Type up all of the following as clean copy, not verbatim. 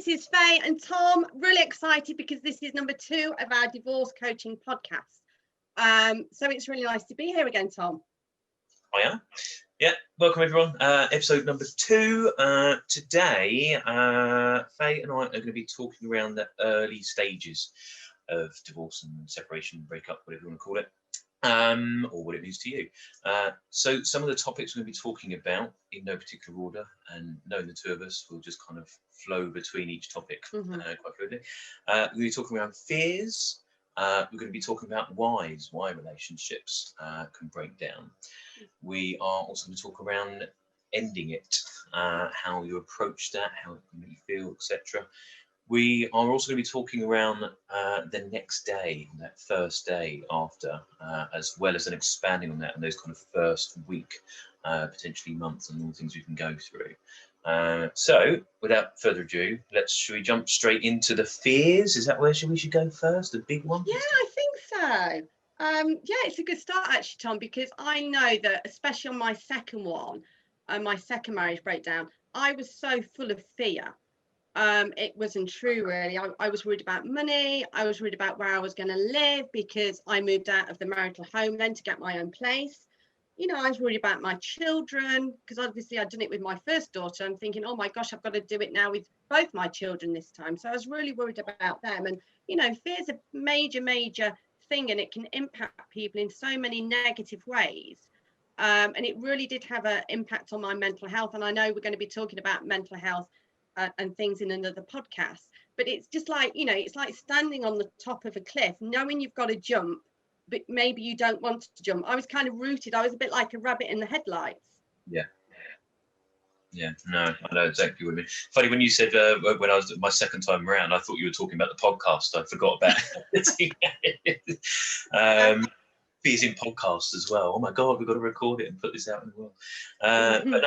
is Fay and Tom. Really excited because this is number 2 of our divorce coaching podcast. So it's really nice to be here again, Tom. I am. Yeah, welcome everyone. Episode number 2. Today, Fay and I are going to be talking around the early stages of divorce and separation, breakup, whatever you want to call it, or what it means to you. So some of the topics we're going to be talking about in no particular order, and knowing the two of us, we'll just kind of flow between each topic quite fluidly. We're going to be talking around fears. We're going to be talking about why relationships can break down. We are also going to talk around ending it, how you approach that, how it can make you feel, etc. We are also going to be talking around the next day, that first day after, as well as then expanding on that and those kind of first week, potentially months, and all the things we can go through. So, without further ado, should we jump straight into the fears? Is that where we should go first, the big one? Yeah, I think so. Yeah, it's a good start actually, Tom, because I know that especially on my second one, my second marriage breakdown, I was so full of fear. It wasn't true really. I was worried about money. I was worried about where I was going to live because I moved out of the marital home then to get my own place. You know, I was worried about my children because obviously I'd done it with my first daughter. I'm thinking, oh my gosh, I've got to do it now with both my children this time. So I was really worried about them. And, you know, fear is a major thing, and it can impact people in so many negative ways. And it really did have an impact on my mental health. And I know we're going to be talking about mental health and things in another podcast. But it's just like, you know, it's like standing on the top of a cliff, knowing you've got to jump, but maybe you don't want to jump. I was kind of rooted. I was a bit like a rabbit in the headlights. Yeah, no, I know exactly what you mean. Funny, when you said when I was my second time around, I thought you were talking about the podcast. I forgot about it. Fears in podcasts as well. Oh my God, we've got to record it and put this out in the world. But no,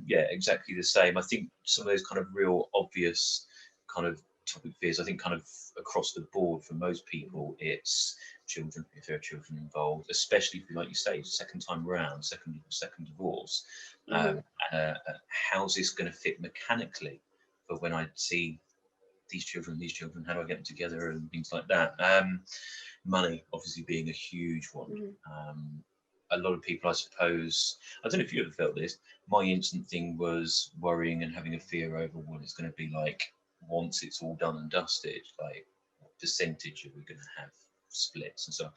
yeah, exactly the same. I think some of those kind of real obvious kind of topic fears, I think kind of across the board for most people, it's children, if there are children involved, especially if, like you say, second time around, second divorce. How's this going to fit mechanically for when I see these children, how do I get them together and things like that? Money obviously being a huge one. A lot of people, I suppose, I don't know if you ever felt this, my instant thing was worrying and having a fear over what it's going to be like once it's all done and dusted, like what percentage are we going to have splits and so on.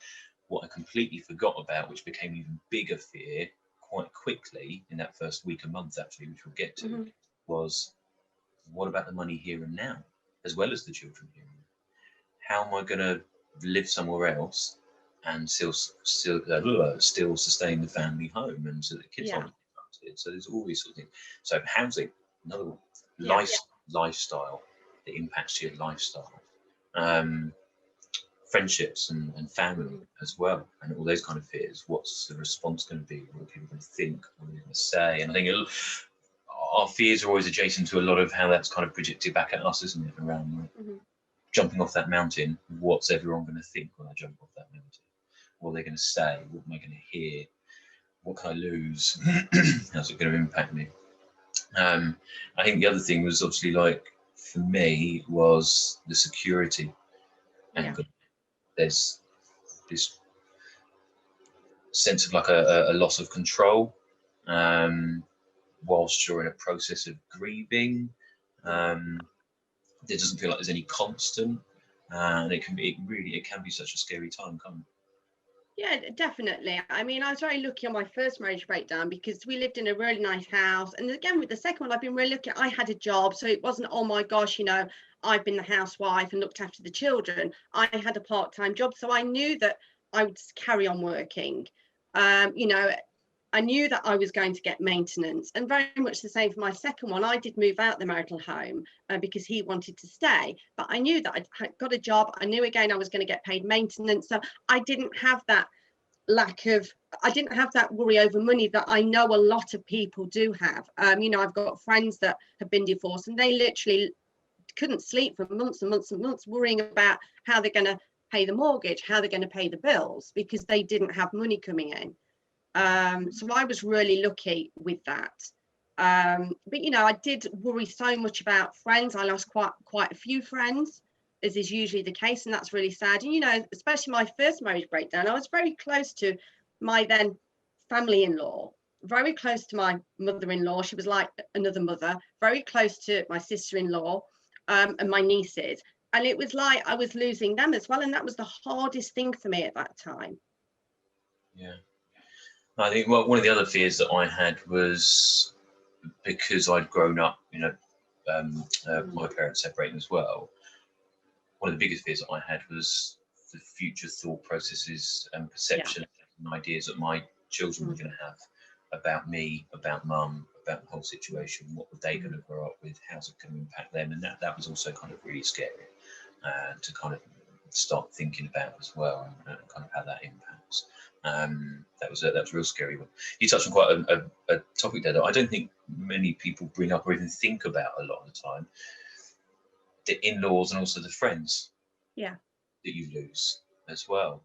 What I completely forgot about, which became even bigger fear quite quickly in that first week, a month actually, which we'll get to, was what about the money here and now, as well as the children here and now? How am I going to live somewhere else and still sustain the family home and so the kids aren't interrupted? So there's all these sort of things. So housing, another one. Lifestyle, that impacts your lifestyle. Friendships and family as well, and all those kind of fears. What's the response going to be? What are people going to think? What are they going to say? And I think our fears are always adjacent to a lot of how that's kind of projected back at us, isn't it? Around jumping off that mountain, what's everyone going to think when I jump off that mountain? What are they going to say? What am I going to hear? What can I lose? How's it going to impact me? I think the other thing was obviously, like, for me, was the security angle. There's this sense of like a loss of control whilst you're in a process of grieving. There doesn't feel like there's any constant, and it can be such a scary time, can't it? Yeah, definitely. I mean, I was very lucky on my first marriage breakdown because we lived in a really nice house. And again, with the second one, I've been really lucky. I had a job, so it wasn't, oh my gosh, you know, I've been the housewife and looked after the children. I had a part-time job, so I knew that I would carry on working. You know, I knew that I was going to get maintenance, and very much the same for my second one. I did move out the marital home because he wanted to stay, but I knew that I'd got a job. I knew again I was going to get paid maintenance, so I didn't have that worry over money that I know a lot of people do have. You know, I've got friends that have been divorced and they literally couldn't sleep for months and months and months worrying about how they're going to pay the mortgage, how they're going to pay the bills, because they didn't have money coming in. So I was really lucky with that. But you know, I did worry so much about friends. I lost quite a few friends, as is usually the case, and that's really sad. And you know, especially my first marriage breakdown, I was very close to my then family-in-law, very close to my mother-in-law. She was like another mother, very close to my sister-in-law, and my nieces. And it was like I was losing them as well, and that was the hardest thing for me at that time. Yeah, I think one of the other fears that I had was because I'd grown up, you know, my parents separating as well. One of the biggest fears that I had was the future thought processes and perception and ideas that my children were going to have about me, about mum, about the whole situation. What were they going to grow up with? How's it going to impact them? And that was also kind of really scary to kind of start thinking about as well, and kind of how that impacts. That was a real scary one. You touched on quite a topic there that I don't think many people bring up or even think about a lot of the time. The in-laws and also the friends that you lose as well.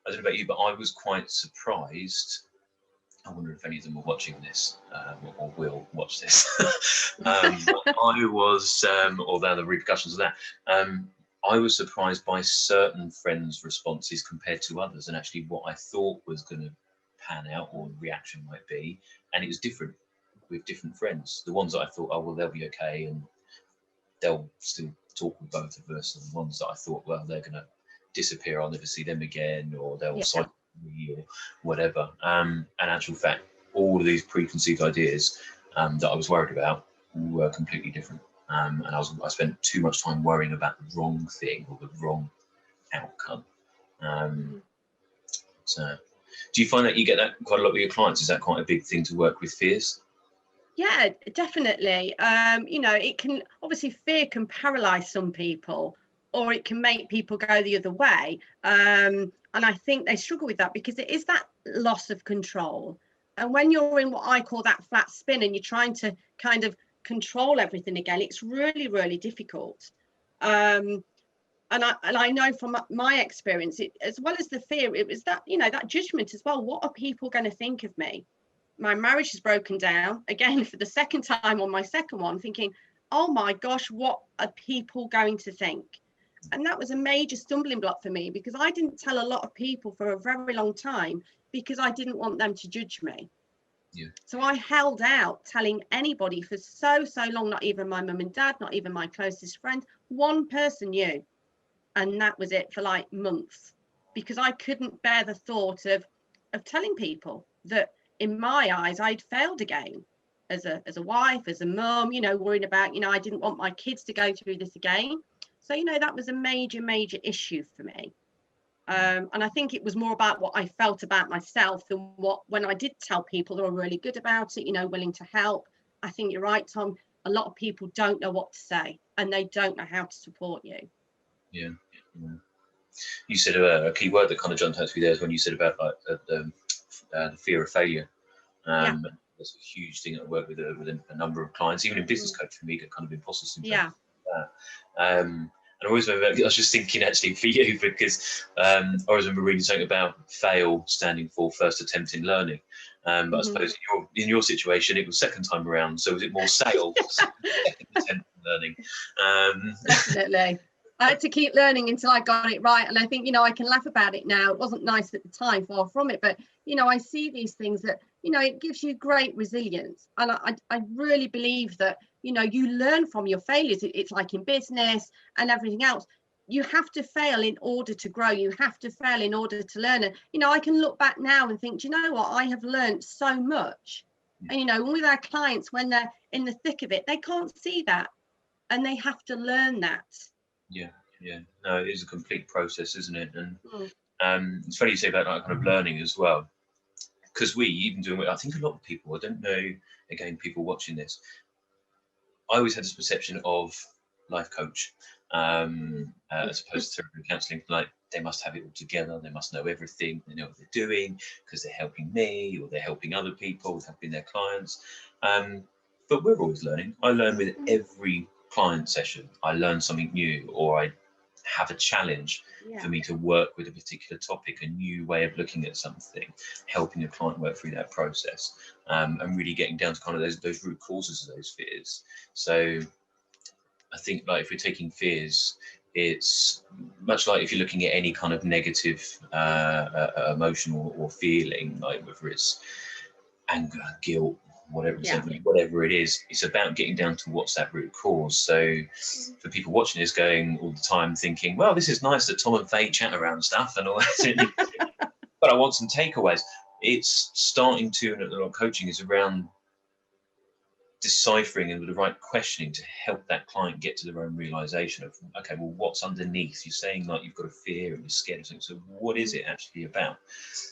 I don't know about you, but I was quite surprised. I wonder if any of them are watching this or will watch this. I was, although the repercussions of that, I was surprised by certain friends' responses compared to others, and actually what I thought was going to pan out or the reaction might be, and it was different with different friends. The ones that I thought, oh well, they'll be okay and they'll still talk with both of us, and the ones that I thought, well, they're going to disappear, I'll never see them again, or they'll cycle me or whatever. In actual fact, all of these preconceived ideas that I was worried about were completely different. And I spent too much time worrying about the wrong thing or the wrong outcome. So, do you find that you get that quite a lot with your clients? Is that quite a big thing to work with fears? Yeah, definitely. You know, it can obviously, fear can paralyze some people, or it can make people go the other way. And I think they struggle with that because it is that loss of control. And when you're in what I call that flat spin and you're trying to kind of control everything again, it's really, really difficult. And I know from my experience, as well as the fear, it was that, you know, that judgment as well. What are people going to think of me? My marriage has broken down again for the second time on my second one, thinking, oh my gosh, what are people going to think? And that was a major stumbling block for me, because I didn't tell a lot of people for a very long time because I didn't want them to judge me. So I held out telling anybody for so long, not even my mum and dad, not even my closest friend. One person knew, and that was it for like months, because I couldn't bear the thought of telling people that in my eyes I'd failed again as a wife, as a mum, you know, worrying about, you know, I didn't want my kids to go through this again. So, you know, that was a major issue for me. And I think it was more about what I felt about myself than when I did tell people, they were really good about it, you know, willing to help. I think you're right, Tom. A lot of people don't know what to say, and they don't know how to support you. Yeah. You said a key word that kind of jumped out to me there is when you said about like the fear of failure. That's a huge thing I work with a number of clients, even in business coaching, for me, get kind of imposter syndrome. And I always remember, I was just thinking actually for you, because I always remember reading something about fail standing for first attempt in learning. But I suppose in your situation, it was second time around. So was it more sales, second attempt in learning? Definitely. I had to keep learning until I got it right. And I think, you know, I can laugh about it now. It wasn't nice at the time, far from it. But, you know, I see these things that, you know, it gives you great resilience. And I really believe that, you know, you learn from your failures. It's like in business and everything else. You have to fail in order to grow. You have to fail in order to learn. And, you know, I can look back now and think, do you know what? I have learned so much. And, you know, with our clients, when they're in the thick of it, they can't see that. And they have to learn that. Yeah. No, it is a complete process, isn't it? And it's funny you say about that kind of learning as well, because I think a lot of people, I don't know, again, people watching this, I always had this perception of life coach, as opposed to counselling, like they must have it all together, they must know everything, they know what they're doing because they're helping me or they're helping other people, helping their clients. But we're always learning. I learn with every client session. I learn something new, or I have a challenge for me to work with a particular topic, a new way of looking at something, helping a client work through that process, and really getting down to kind of those root causes of those fears. So I think, like, if we're taking fears, it's much like if you're looking at any kind of negative emotion or feeling, like whether it's anger, guilt, whatever, resentment, whatever it is, it's about getting down to what's that root cause. So for people watching this going all the time thinking, well, this is nice that Tom and Fay chat around stuff and all that, but I want some takeaways. It's starting to, and a lot of coaching is around deciphering and with the right questioning to help that client get to their own realization of, okay, well, what's underneath? You're saying like you've got a fear and you're scared of something. So what is it actually about?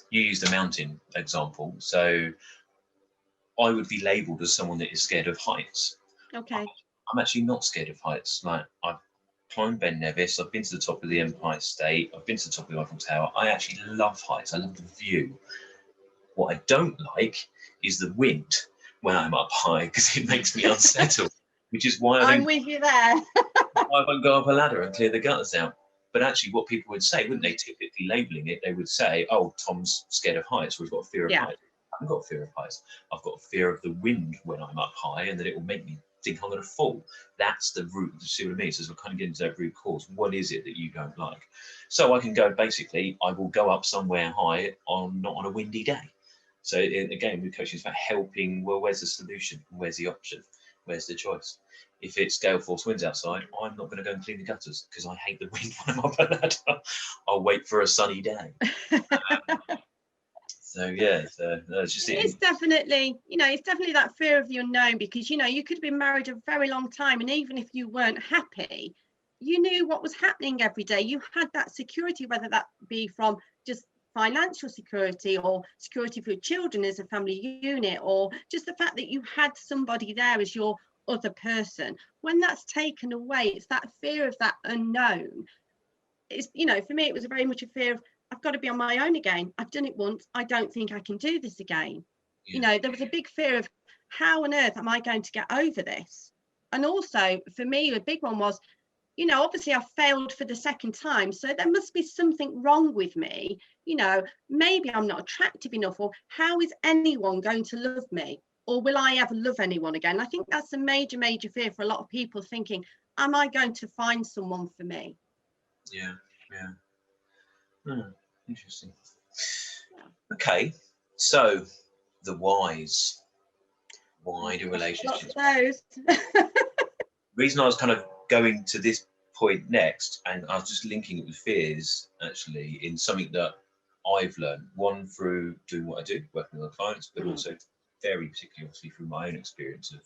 You used the mountain example. So I would be labeled as someone that is scared of heights. Okay. I'm actually not scared of heights. Like, I've climbed Ben Nevis, I've been to the top of the Empire State, I've been to the top of the Eiffel Tower. I actually love heights. I love the view. What I don't like is the wind when I'm up high, because it makes me unsettled, which is why I'm with you there. I won't go up a ladder and clear the gutters out. But actually what people would say, wouldn't they, typically labeling it, they would say, oh, Tom's scared of heights, or he's got a fear of heights. I haven't got a fear of heights. I've got a fear of the wind when I'm up high, and that it will make me think I'm going to fall. That's the root. You see what I mean? So we're kind of getting to that root cause. What is it that you don't like? So I can go, basically, I will go up somewhere high not on a windy day. So again, with coaching, it's about helping. Well, where's the solution? Where's the option? Where's the choice? If it's gale force winds outside, I'm not going to go and clean the gutters because I hate the wind when I'm up a ladder. I'll wait for a sunny day. So yeah, it's just it's definitely, it's definitely that fear of the unknown, because you could have been married a very long time, and even if you weren't happy, you knew what was happening every day. You had that security, whether that be from just financial security or security for your children as a family unit, or just the fact that you had somebody there as your other person. When that's taken away, it's that fear of that unknown. It's, for me, it was very much a fear of, I've got to be on my own again. I've done it once. I don't think I can do this again. There was a big fear of, how on earth am I going to get over this? And also for me, a big one was, obviously I failed for the second time, so there must be something wrong with me. Maybe I'm not attractive enough, or how is anyone going to love me? Or will I ever love anyone again? I think that's a major, major fear for a lot of people, thinking, am I going to find someone for me? Yeah. Interesting. Okay, so the whys. Why do relationships? Those. The reason I was kind of going to this point next, and I was just linking it with fears, actually, in something that I've learned, one through doing what I do, working with clients, but also very particularly, obviously, through my own experience of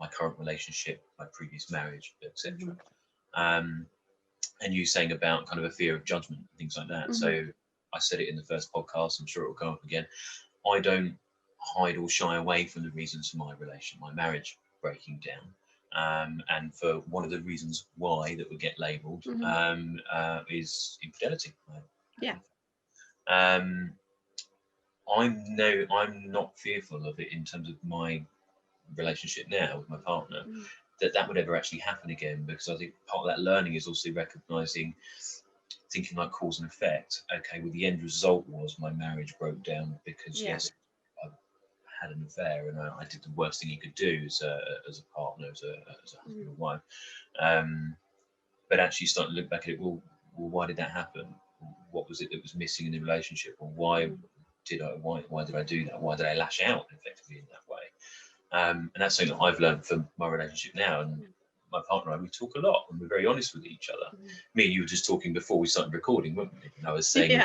my current relationship, my previous marriage, etc. And you saying about kind of a fear of judgment and things like that. So I said it in the first podcast, I'm sure it will come up again. I don't hide or shy away from the reasons for my marriage breaking down. And for one of the reasons why that would get labelled is infidelity. I'm not fearful of it in terms of my relationship now with my partner, that would ever actually happen again, because I think part of that learning is also recognising, thinking like cause and effect. Okay, well, the end result was my marriage broke down because yes, I had an affair, and I did the worst thing you could do as a partner, as a husband and wife. But actually starting to look back at it, well, why did that happen? What was it that was missing in the relationship? Or why did I do that? Why did I lash out effectively in that way? And that's something that I've learned from my relationship now. And my partner and I, we talk a lot, and we're very honest with each other. Me and you were just talking before we started recording, weren't we? And I was saying,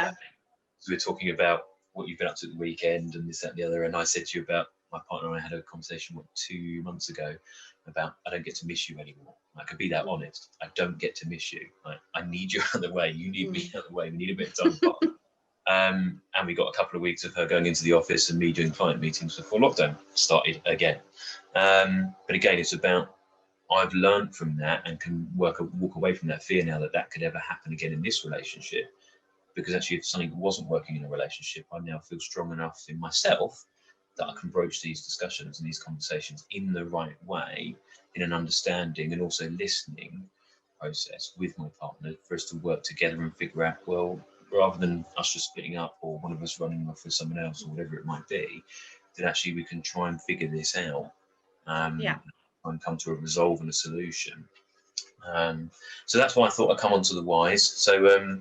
so we're talking about what you've been up to at the weekend and this, that, and the other. And I said to you about my partner and I had a conversation 2 months ago about, I don't get to miss you anymore. I could be that honest. I don't get to miss you. I need you out of the way. You need me out of the way. We need a bit of time apart. And we got a couple of weeks of her going into the office and me doing client meetings before lockdown started again. But again, it's about, I've learned from that and can walk away from that fear now that could ever happen again in this relationship. Because actually, if something wasn't working in a relationship, I now feel strong enough in myself that I can broach these discussions and these conversations in the right way, in an understanding and also listening process with my partner for us to work together and figure out, well, rather than us just splitting up or one of us running off with someone else or whatever it might be, that actually we can try and figure this out, and come to a resolve and a solution. So that's why I thought I'd come on to the whys. So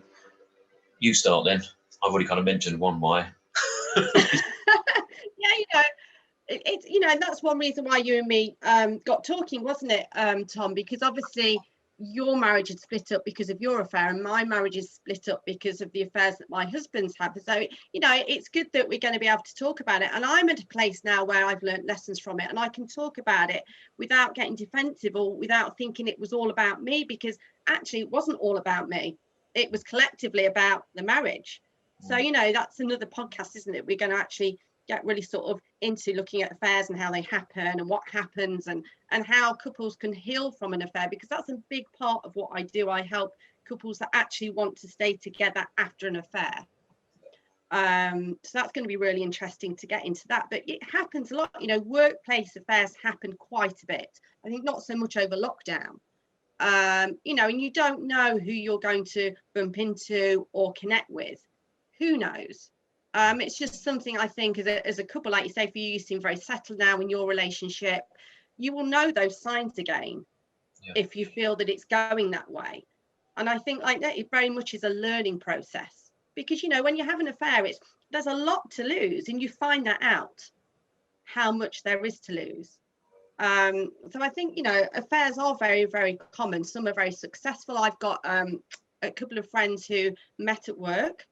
you start then. I've already kind of mentioned one why. Yeah, it's that's one reason why you and me got talking, wasn't it, Tom? Because obviously your marriage had split up because of your affair, and my marriage is split up because of the affairs that my husband's had. So it's good that we're going to be able to talk about it, and I'm at a place now where I've learned lessons from it, and I can talk about it without getting defensive or without thinking it was all about me, because actually it wasn't all about me. It was collectively about the marriage. So that's another podcast, isn't it? We're going to actually get really sort of into looking at affairs and how they happen and what happens, and how couples can heal from an affair, because that's a big part of what I do. I help couples that actually want to stay together after an affair. So that's going to be really interesting to get into that. But it happens a lot. Workplace affairs happen quite a bit. I think not so much over lockdown. And you don't know who you're going to bump into or connect with. Who knows? It's just something I think as a couple, like you say, for you seem very settled now in your relationship, you will know those signs again if you feel that it's going that way. And I think like that, it very much is a learning process, because when you have an affair, there's a lot to lose, and you find that out, how much there is to lose. So I think affairs are very, very common. Some are very successful. I've got a couple of friends who met at work.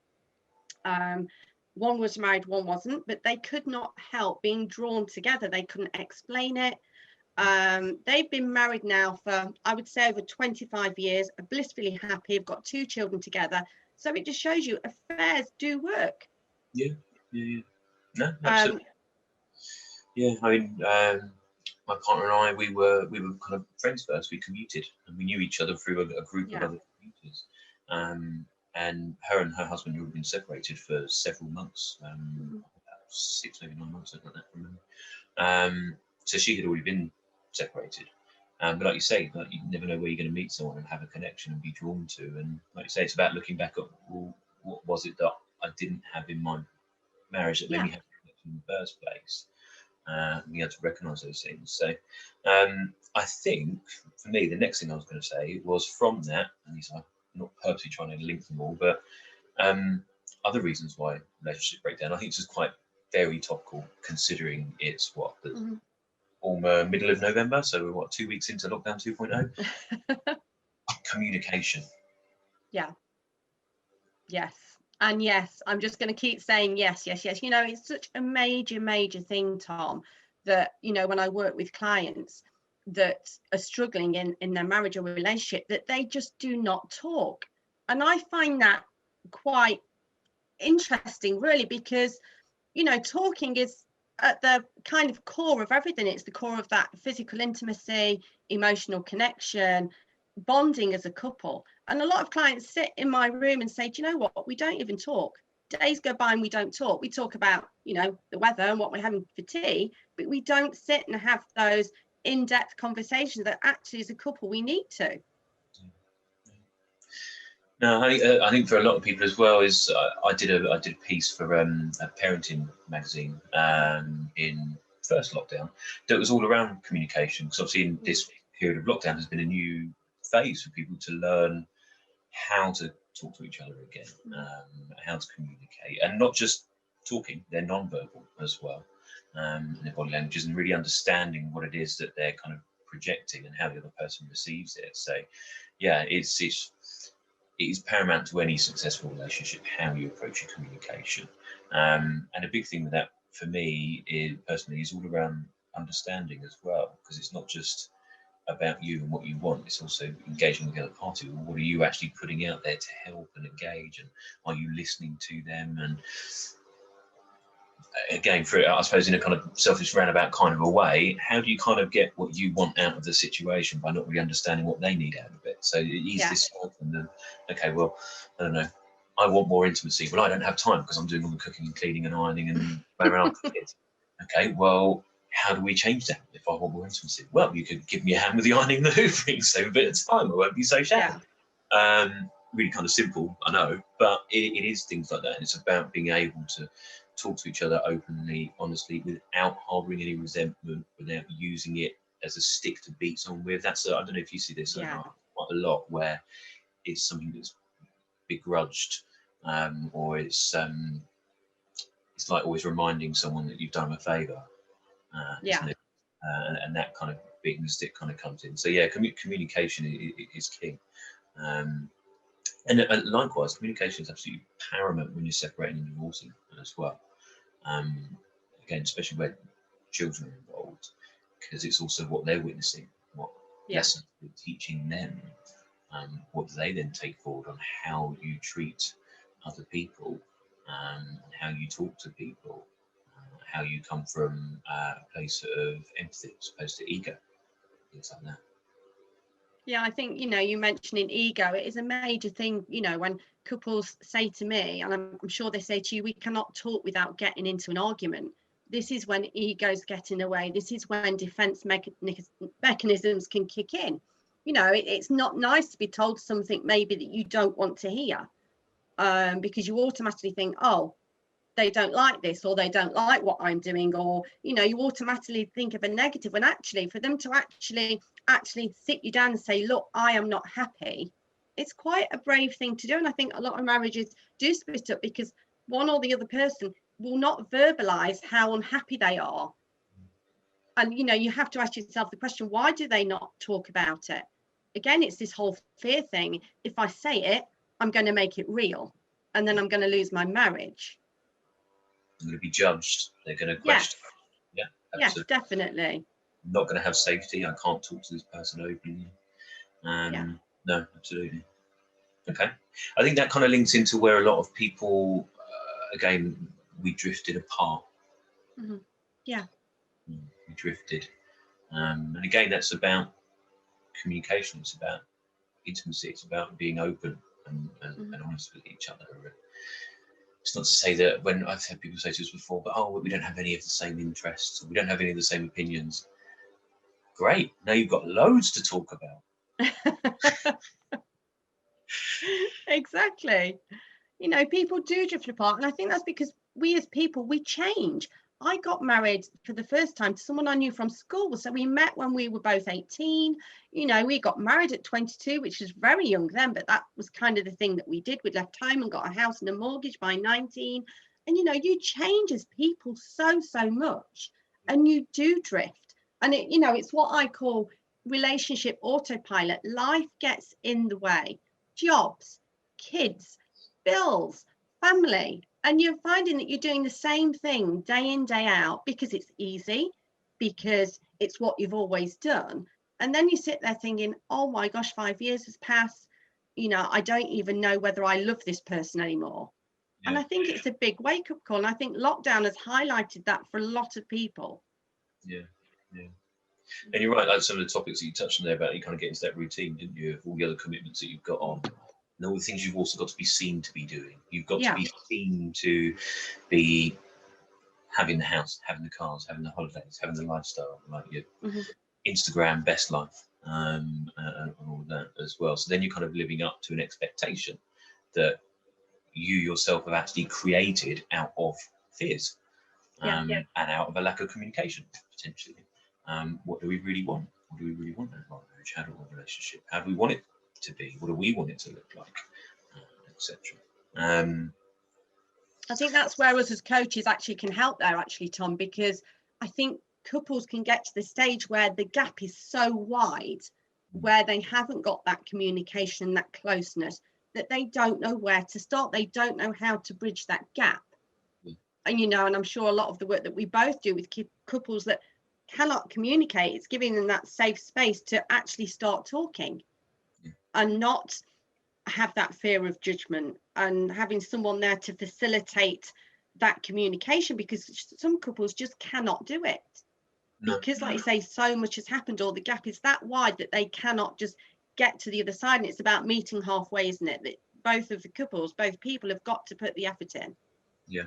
One was married, one wasn't, but they could not help being drawn together. They couldn't explain it. They've been married now for, I would say, over 25 years, are blissfully happy, have got 2 children together. So it just shows you affairs do work. Yeah. No, absolutely. I mean, my partner and I, we were kind of friends first. We commuted, and we knew each other through a group of other commuters. And her and her husband had been separated for several months, about 6, maybe 9 months, something like that. So she had already been separated. But like you say, you never know where you're going to meet someone and have a connection and be drawn to. And like you say, it's about looking back at, well, what was it that I didn't have in my marriage that made me have a connection in the first place? Being able to recognise those things. So I think for me, the next thing I was going to say was from that, and these are not purposely trying to link them all, but other reasons why relationship breakdown. I think this is quite very topical, considering it's almost middle of November, so we're 2 weeks into lockdown 2.0. Communication. Yeah. Yes. And yes, I'm just going to keep saying yes. It's such a major thing, Tom, that when I work with clients that are struggling in their marriage or relationship, that they just do not talk. And I find that quite interesting, really, because talking is at the kind of core of everything. It's the core of that physical intimacy, emotional connection, bonding as a couple. And a lot of clients sit in my room and say, do you know what, we don't even talk. Days go by and we don't talk. We talk about the weather and what we're having for tea, but we don't sit and have those in-depth conversations that actually as a couple we need to. No, I think for a lot of people as well is I did a piece for a parenting magazine in first lockdown that was all around communication, because obviously in this period of lockdown there's been a new phase for people to learn how to talk to each other again, how to communicate, and not just talking, they're non-verbal as well, their body languages, and really understanding what it is that they're kind of projecting and how the other person receives it. So yeah, it is paramount to any successful relationship how you approach your communication, and a big thing with that for me is all around understanding as well, because it's not just about you and what you want, it's also engaging with the other party. What are you actually putting out there to help and engage, and are you listening to them? And again, for I suppose in a kind of selfish roundabout kind of a way, how do you kind of get what you want out of the situation by not really understanding what they need out of it? So it is this often then, okay, well, I don't know, I want more intimacy, but I don't have time because I'm doing all the cooking and cleaning and ironing and running around for kids. Okay, well, how do we change that if I want more intimacy? Well, you could give me a hand with the ironing and the hoovering, save a bit of time, I won't be so shabby. Really kind of simple, I know, but it is things like that. And it's about being able to talk to each other openly, honestly, without harbouring any resentment, without using it as a stick to beat someone with. That's I don't know if you see this quite a lot, where it's something that's begrudged, or it's like always reminding someone that you've done them a favour, isn't it? And that kind of beating the stick kind of comes in. So yeah, communication is key. And likewise, communication is absolutely paramount when you're separating and divorcing as well. Again, especially where children are involved, because it's also what they're witnessing, what lessons you're teaching them, what do they then take forward on how you treat other people, and how you talk to people, how you come from a place of empathy as opposed to ego, things like that. Yeah, I think, you mentioning ego, it is a major thing, when couples say to me, and I'm sure they say to you, we cannot talk without getting into an argument. This is when egos get in the way. This is when defense mechanisms can kick in. It's not nice to be told something maybe that you don't want to hear, because you automatically think, oh, they don't like this, or they don't like what I'm doing, or you automatically think of a negative, when actually for them to actually sit you down and say, look, I am not happy, it's quite a brave thing to do. And I think a lot of marriages do split up because one or the other person will not verbalize how unhappy they are. And you have to ask yourself the question, why do they not talk about it? Again, it's this whole fear thing. If I say it, I'm going to make it real, and then I'm going to lose my marriage. I'm going to be judged. They're going to question. Yes, definitely. I'm not going to have safety. I can't talk to this person openly. No, absolutely. Okay. I think that kind of links into where a lot of people, again, we drifted apart. Mm-hmm. Yeah. We drifted. And again, that's about communication. It's about intimacy. It's about being open and honest with each other. It's not to say that, when I've had people say to us before, but we don't have any of the same interests, or we don't have any of the same opinions. Great. Now you've got loads to talk about. Exactly. People do drift apart, and I think that's because we as people, we change. I got married for the first time to someone I knew from school. So we met when we were both 18. We got married at 22, which was very young then, but that was kind of the thing that we did. We'd left home and got a house and a mortgage by 19. And, you change as people so much, and you do drift. And, it's what I call relationship autopilot. Life gets in the way. Jobs, kids, bills, family, and you're finding that you're doing the same thing day in, day out, because it's easy, because it's what you've always done. And then you sit there thinking, oh my gosh, 5 years has passed. I don't even know whether I love this person anymore. Yeah. And I think it's a big wake-up call. And I think lockdown has highlighted that for a lot of people. Yeah. And you're right, like some of the topics that you touched on there about you kind of get into that routine, didn't you, of all the other commitments that you've got on. And all the things you've also got to be seen to be doing. You've got to be seen to be having the house, having the cars, having the holidays, having the lifestyle, like your Instagram best life, and all of that as well. So then you're kind of living up to an expectation that you yourself have actually created out of fears, and out of a lack of communication, potentially. What do we really want? What do we really want in our marriage? How do we want a relationship? How do we want it to be? What do we want it to look like, etc. I think that's where us as coaches actually can help there, actually, Tom, because I think couples can get to the stage where the gap is so wide, where they haven't got that communication, that closeness, that they don't know where to start. They don't know how to bridge that gap. And and I'm sure a lot of the work that we both do with couples that cannot communicate, it's giving them that safe space to actually start talking and not have that fear of judgment, and having someone there to facilitate that communication, because some couples just cannot do it because, like you say, so much has happened, or the gap is that wide that they cannot just get to the other side. And it's about meeting halfway, isn't it? That both of the couples, both people have got to put the effort in. Yeah.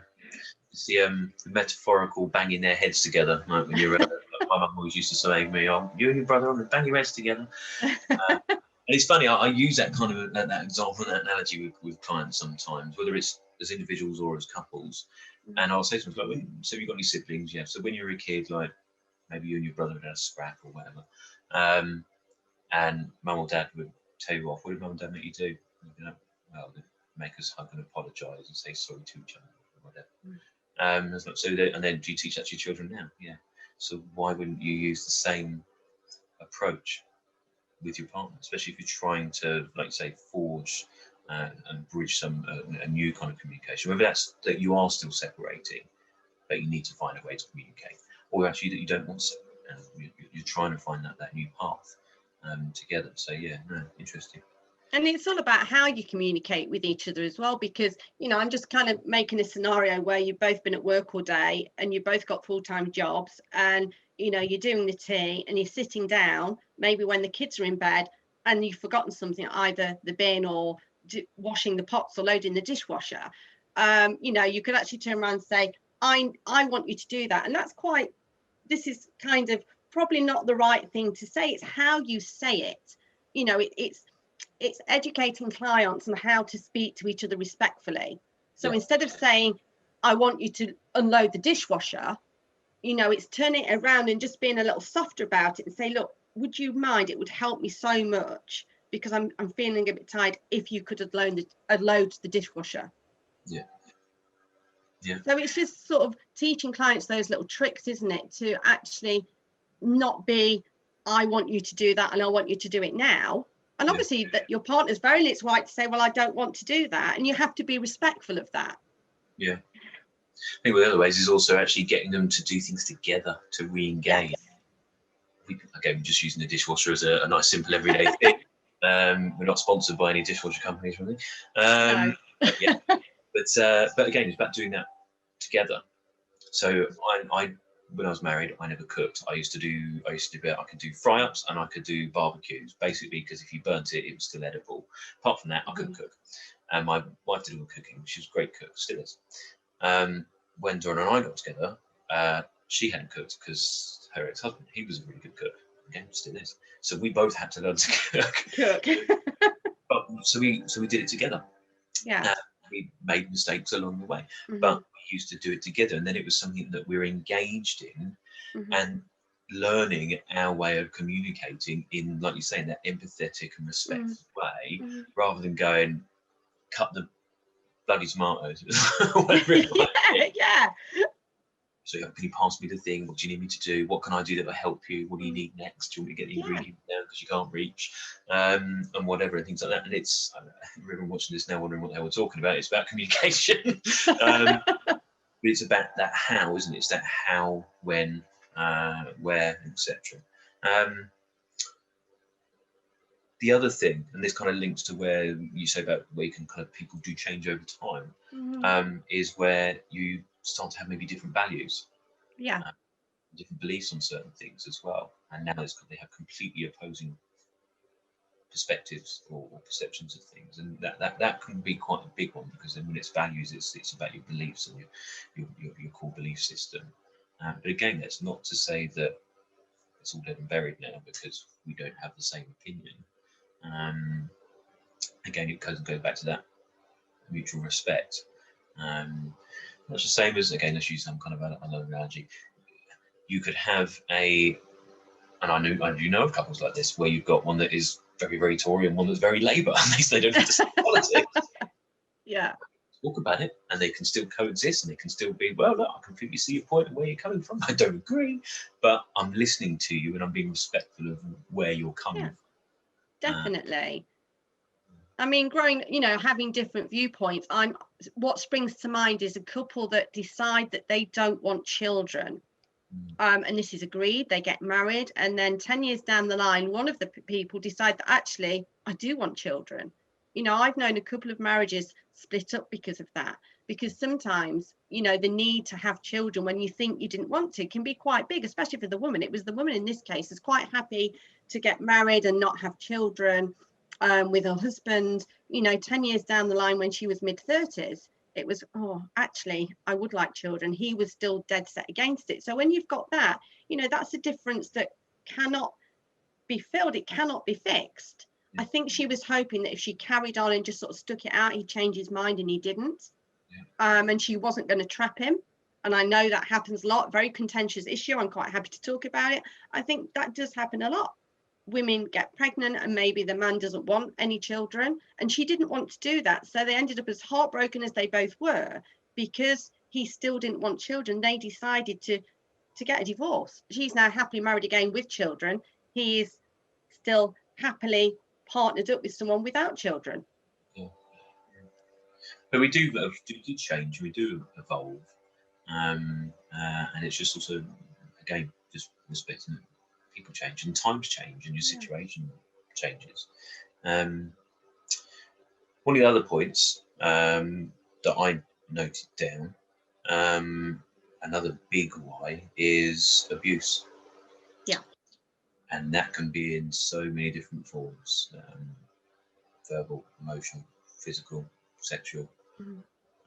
It's the metaphorical banging their heads together, like when you're. My mum always used to say to me, "Oh, you and your brother on bang your heads together." And it's funny. I use that kind of that example, that analogy with clients sometimes, whether it's as individuals or as couples. And I'll say to them, like, "So you got any siblings?" Yeah. So when you were a kid, like maybe you and your brother had a scrap or whatever, and mum or dad would tell you off. What did mum and dad make you do? You know, well, they'd make us hug and apologise and say sorry to each other or whatever. And then do you teach that to your children now? Yeah. So why wouldn't you use the same approach with your partner, especially if you're trying to, like you say, forge and bridge a new kind of communication, whether that's that you are still separating, but you need to find a way to communicate, or actually that you don't want to, you're trying to find that new path together. So yeah, no, interesting. And it's all about how you communicate with each other as well, because, I'm just kind of making a scenario where you've both been at work all day and you've both got full-time jobs, and, you're doing the tea and you're sitting down, maybe when the kids are in bed, and you've forgotten something, either the bin or washing the pots or loading the dishwasher. You could actually turn around and say, I want you to do that. And this is kind of probably not the right thing to say. It's how you say it. It's educating clients on how to speak to each other respectfully. So instead of saying, I want you to unload the dishwasher, it's turning it around and just being a little softer about it and say, look, would you mind? It would help me so much because I'm feeling a bit tired if you could unload the dishwasher. Yeah. Yeah. So it's just sort of teaching clients those little tricks, isn't it? To actually not be, I want you to do that and I want you to do it now. And obviously that your partner's very it's right to say, well, I don't want to do that. And you have to be respectful of that. Yeah. I think one of the other ways is also actually getting them to do things together, to re-engage. Yes. Again, just using the dishwasher as a nice, simple, everyday thing. We're not sponsored by any dishwasher companies, really. No. But again, it's about doing that together. So when I was married, I never cooked. I could do fry-ups and I could do barbecues, basically because if you burnt it, it was still edible. Apart from that, I couldn't cook. And my wife did all the cooking. She was a great cook, still is. When Donna and I got together, she hadn't cooked because her ex-husband, he was a really good cook. Again, still is. So we both had to learn to cook. So we did it together. Yeah. We made mistakes along the way, but we used to do it together, and then it was something that we're engaged in and learning our way of communicating in, like you say, in that empathetic and respectful way, rather than going, cut the bloody tomatoes. Yeah. So can you pass me the thing? What do you need me to do? What can I do that will help you? What do you need next? Do you want me to get the ingredients down because you can't reach? And whatever, and things like that. And it's, I remember watching this now, wondering what the hell we're talking about. It's about communication. But it's about that how, isn't it? It's that how, when, where, etc. The other thing, and this kind of links to where you say about where you can kind of people do change over time, is where you start to have maybe different values, different beliefs on certain things as well. And now they have completely opposing perspectives or perceptions of things, and that can be quite a big one, because then when it's values, it's about your beliefs and your core belief system. But again, that's not to say that it's all dead and buried now because we don't have the same opinion. Again, it goes back to that mutual respect. That's the same as, again, let's use some kind of another analogy. You could have and I do know of couples like this, where you've got one that is very, very Tory and one that's very Labour. At least they don't have to say politics. Yeah. Talk about it, and they can still coexist, and they can still be, well, look, I completely see your point and where you're coming from. I don't agree, but I'm listening to you and I'm being respectful of where you're coming from. Definitely. I mean, having different viewpoints, what springs to mind is a couple that decide that they don't want children. And this is agreed, they get married, and then 10 years down the line, one of the people decide that actually, I do want children. I've known a couple of marriages split up because of that, because sometimes, the need to have children when you think you didn't want to can be quite big, especially for the woman. It was the woman in this case is quite happy to get married and not have children with her husband. 10 years down the line, when she was mid-30s, it was, oh, actually, I would like children. He was still dead set against it. So when you've got that, you know, that's a difference that cannot be filled. It cannot be fixed. I think she was hoping that if she carried on and just sort of stuck it out, he'd change his mind, and he didn't. And she wasn't going to trap him. And I know that happens a lot. Very contentious issue. I'm quite happy to talk about it. I think that does happen a lot. Women get pregnant and maybe the man doesn't want any children, and she didn't want to do that. So they ended up as heartbroken as they both were, because he still didn't want children. They decided to get a divorce. She's now happily married again with children. He is still happily partnered up with someone without children. But we do change, we do evolve, and it's just also, again, just respecting that people change and times change and your situation changes. One of the other points that I noted down, another big why, is abuse. Yeah. And that can be in so many different forms, verbal, emotional, physical, sexual,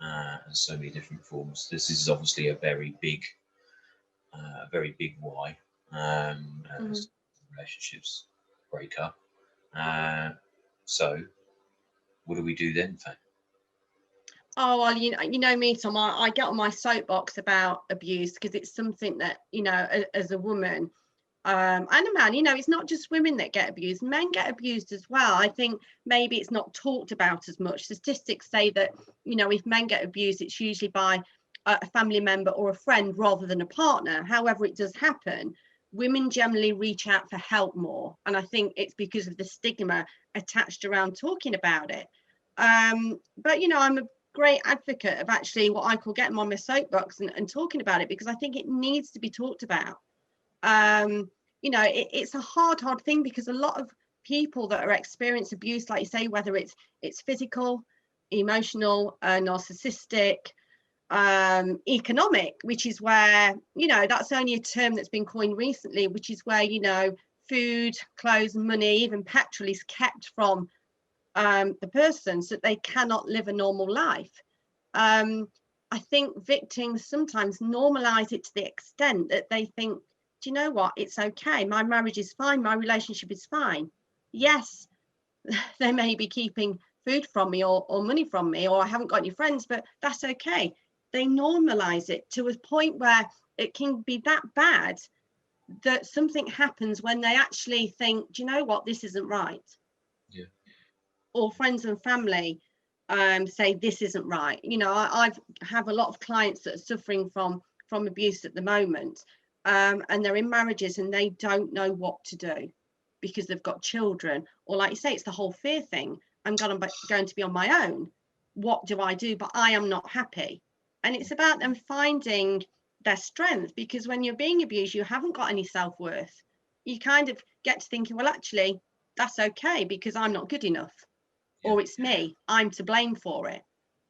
and so many different forms. This is obviously a very big why. As relationships break up. So what do we do then, Fay? Oh, well, you know me, Tom, I get on my soapbox about abuse because it's something that, you know, as a woman and a man, you know, it's not just women that get abused. Men get abused as well. I think maybe it's not talked about as much. Statistics say that, you know, if men get abused, it's usually by a family member or a friend rather than a partner. However, it does happen. Women generally reach out for help more. And I think it's because of the stigma attached around talking about it. But, you know, I'm a great advocate of actually what I call getting on my soapbox and talking about it, because I think it needs to be talked about. You know, it's a hard thing, because a lot of people that are experiencing abuse, like you say, whether it's physical, emotional, narcissistic, economic, which is where, you know, that's only a term that's been coined recently, which is where, you know, food, clothes, money, even petrol is kept from the person so that they cannot live a normal life. I think victims sometimes normalize it to the extent that they think, do you know what, it's okay, my marriage is fine, my relationship is fine. Yes, they may be keeping food from me or money from me, or I haven't got any friends, but that's okay. They normalize it to a point where it can be that bad that something happens when they actually think, do you know what, this isn't right. Yeah. Or friends and family say this isn't right. You know, I have a lot of clients that are suffering from abuse at the moment, and they're in marriages and they don't know what to do because they've got children, or like you say, it's the whole fear thing. I'm going to be on my own. What do I do? But I am not happy. And it's about them finding their strength, because when you're being abused, you haven't got any self-worth. You kind of get to thinking, well, actually, that's okay because I'm not good enough. Or it's me, I'm to blame for it.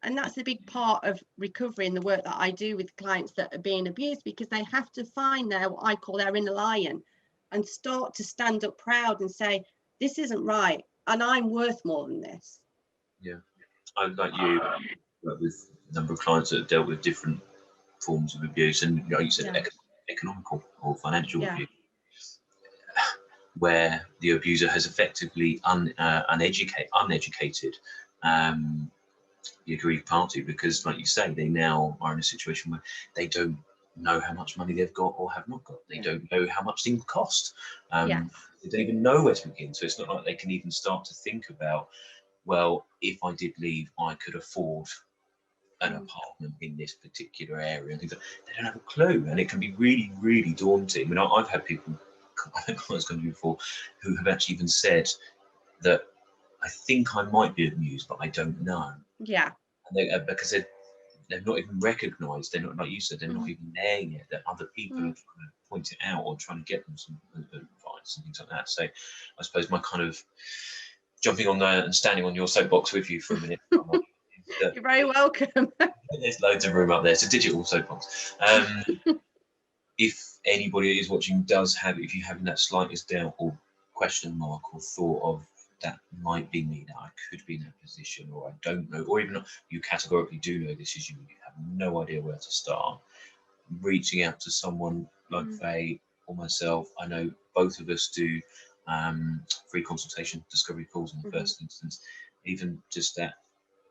And that's a big part of recovery in the work that I do with clients that are being abused, because they have to find their, what I call their inner lion, and start to stand up proud and say, this isn't right, and I'm worth more than this. Yeah, I like you work with a number of clients that have dealt with different forms of abuse, and like you said, economical or financial abuse, where the abuser has effectively uneducated the aggrieved party, because, like you say, they now are in a situation where they don't know how much money they've got or have not got. They don't know how much things cost. They don't even know where to begin. So it's not like they can even start to think about, well, if I did leave, I could afford an apartment in this particular area. And things like, they don't have a clue, and it can be really, really daunting. I mean, I've had people, I think I was going to before, who have actually even said that I think I might be abused, but I don't know. Yeah. And because they've not even recognised, they're not, like you said, they're not even there yet, that other people are trying to point it out or trying to get them some advice and things like that. So I suppose my kind of jumping on there and standing on your soapbox with you for a minute. You're very welcome. There's loads of room up there. It's a digital soapbox. If anybody is watching does have, if you're having that slightest doubt or question mark or thought of, that might be me, that I could be in that position, or I don't know, or even you categorically do know this is you have no idea where to start, reaching out to someone like Fay or myself. I know both of us do free consultation discovery calls in the first instance. Even just that,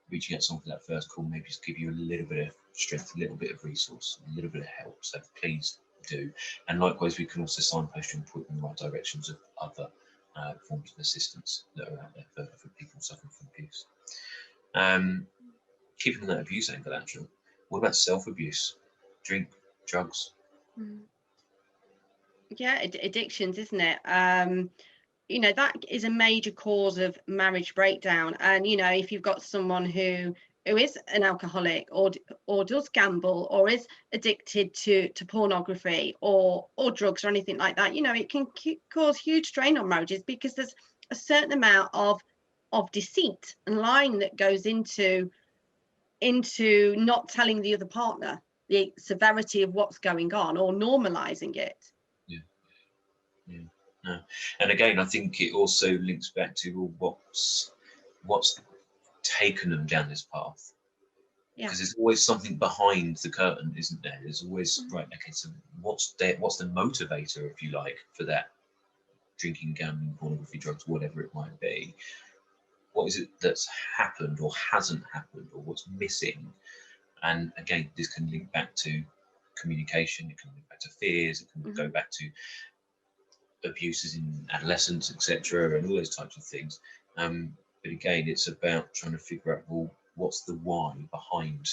reaching out to someone for that first call, maybe just give you a little bit of strength, a little bit of resource, a little bit of help. So please do. And likewise, we can also signpost you and point you in the right directions of other forms of assistance that are out there for people suffering from abuse. Keeping on that abuse angle, actually, what about self-abuse? Drink, drugs? Yeah, addictions, isn't it? You know, that is a major cause of marriage breakdown. And, you know, if you've got someone who is an alcoholic or does gamble or is addicted to pornography or drugs or anything like that, you know, it can cause huge strain on marriages, because there's a certain amount of deceit and lying that goes into not telling the other partner the severity of what's going on or normalizing it. No. And again, I think it also links back to what's taken them down this path. Because there's always something behind the curtain, isn't there? There's always right. Okay, so what's the motivator, if you like, for that drinking, gambling, pornography, drugs, whatever it might be? What is it that's happened or hasn't happened, or what's missing? And again, this can link back to communication. It can link back to fears. It can go back to abuses in adolescence, etc., and all those types of things. But again, it's about trying to figure out, well, what's the why behind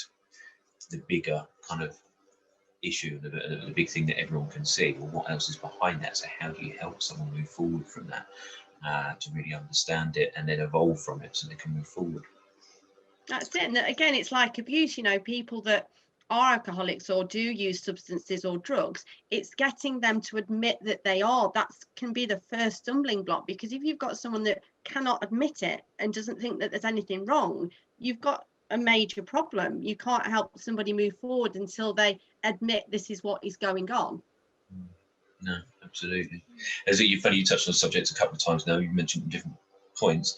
the bigger kind of issue, the big thing that everyone can see? Well, what else is behind that? So how do you help someone move forward from that, to really understand it and then evolve from it so they can move forward? That's it. And again, it's like abuse, you know, people that are alcoholics or do use substances or drugs, it's getting them to admit that they are. That can be the first stumbling block, because if you've got someone that cannot admit it and doesn't think that there's anything wrong, you've got a major problem. You can't help somebody move forward until they admit this is what is going on. No, absolutely. As you funny, you touched on the subject a couple of times now. You mentioned different points,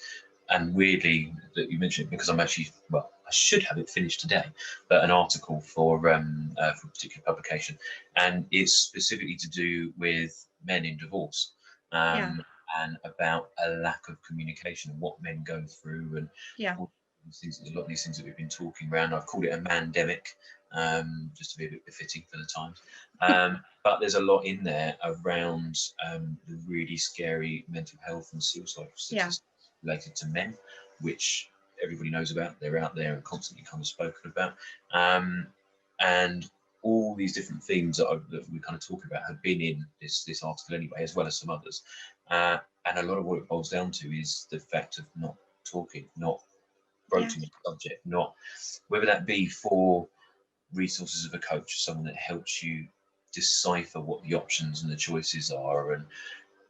and weirdly that you mentioned it, because I'm actually, well, I should have it finished today, but an article for a particular publication, and it's specifically to do with men in divorce, and about a lack of communication and what men go through, and all these, a lot of these things that we've been talking around. I've called it a mandemic, just to be a bit befitting for the times. But there's a lot in there around the really scary mental health and suicide statistics related to men, which everybody knows about. They're out there and constantly kind of spoken about. And all these different themes that we kind of talk about have been in this article anyway, as well as some others. And a lot of what it boils down to is the fact of not talking, not broaching the subject, not, whether that be for resources of a coach, someone that helps you decipher what the options and the choices are and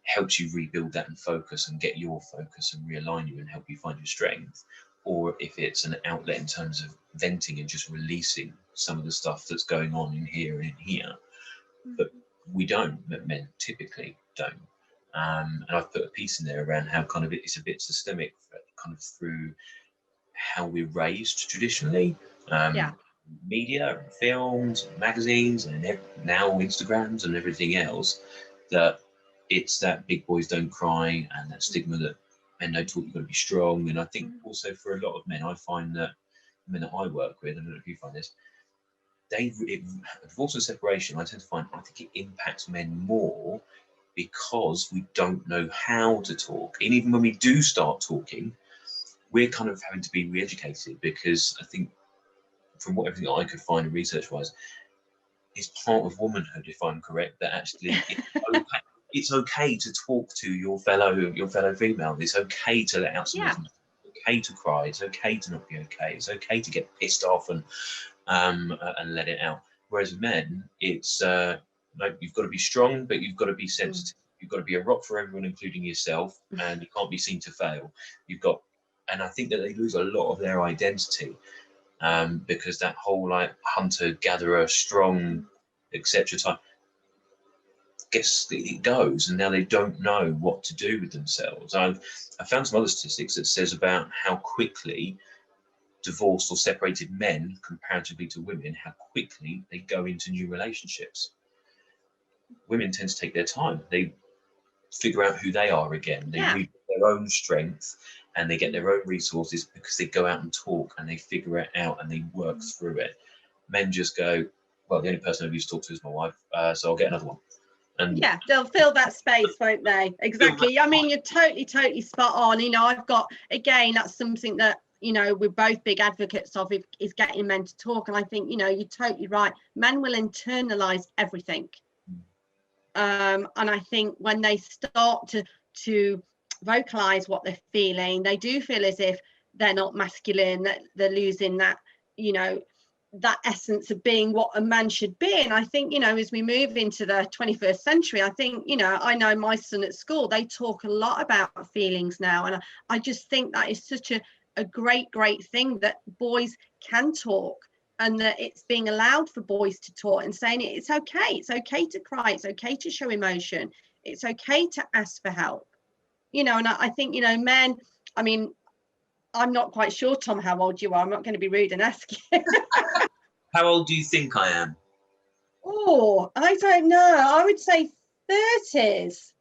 helps you rebuild that and focus and get your focus and realign you and help you find your strength, or if it's an outlet in terms of venting and just releasing some of the stuff that's going on in here and in here. But we don't, men typically don't. And I've put a piece in there around how kind of it's a bit systemic, kind of through how we're raised traditionally. Media and films and magazines and now Instagrams and everything else, that it's that big boys don't cry and that stigma that men don't talk, you've got to be strong. And I think also for a lot of men, I find that men that I work with, I don't know if you find this, divorce and separation, I tend to find, I think it impacts men more because we don't know how to talk. And even when we do start talking, we're kind of having to be re-educated, because I think from everything I could find research-wise, it's part of womanhood, if I'm correct, that actually it's okay to talk to your fellow female. It's okay to let out some emotions. It's okay to cry. It's okay to not be okay. It's okay to get pissed off and let it out. Whereas men, it's no, you've got to be strong, but you've got to be sensitive. You've got to be a rock for everyone, including yourself, and you can't be seen to fail. And I think that they lose a lot of their identity. Because that whole like hunter gatherer, strong, etc. type, it goes, and now they don't know what to do with themselves. I found some other statistics that says about how quickly divorced or separated men, comparatively to women, how quickly they go into new relationships. Women tend to take their time. They figure out who they are again. They reach their own strength and they get their own resources because they go out and talk and they figure it out and they work through it. Men just go, well, the only person I've used to talk to is my wife, so I'll get another one. And yeah, they'll fill that space, won't they? Exactly. I mean, you're totally spot on. You know, I've got, again, that's something that, you know, we're both big advocates of, is getting men to talk. And I think, you know, you're totally right. Men will internalize everything. And I think when they start to vocalize what they're feeling, they do feel as if they're not masculine, that they're losing that, you know, that essence of being what a man should be. And I think, you know, as we move into the 21st century, I think, you know, I know my son at school, they talk a lot about feelings now. And I just think that is such a great thing, that boys can talk, and that it's being allowed for boys to talk and saying it's okay to cry, it's okay to show emotion, it's okay to ask for help, you know. And I think, you know, men, I mean, I'm not quite sure, Tom, how old you are. I'm not going to be rude and ask you. How old do you think I am? Oh, I don't know. I would say 30s,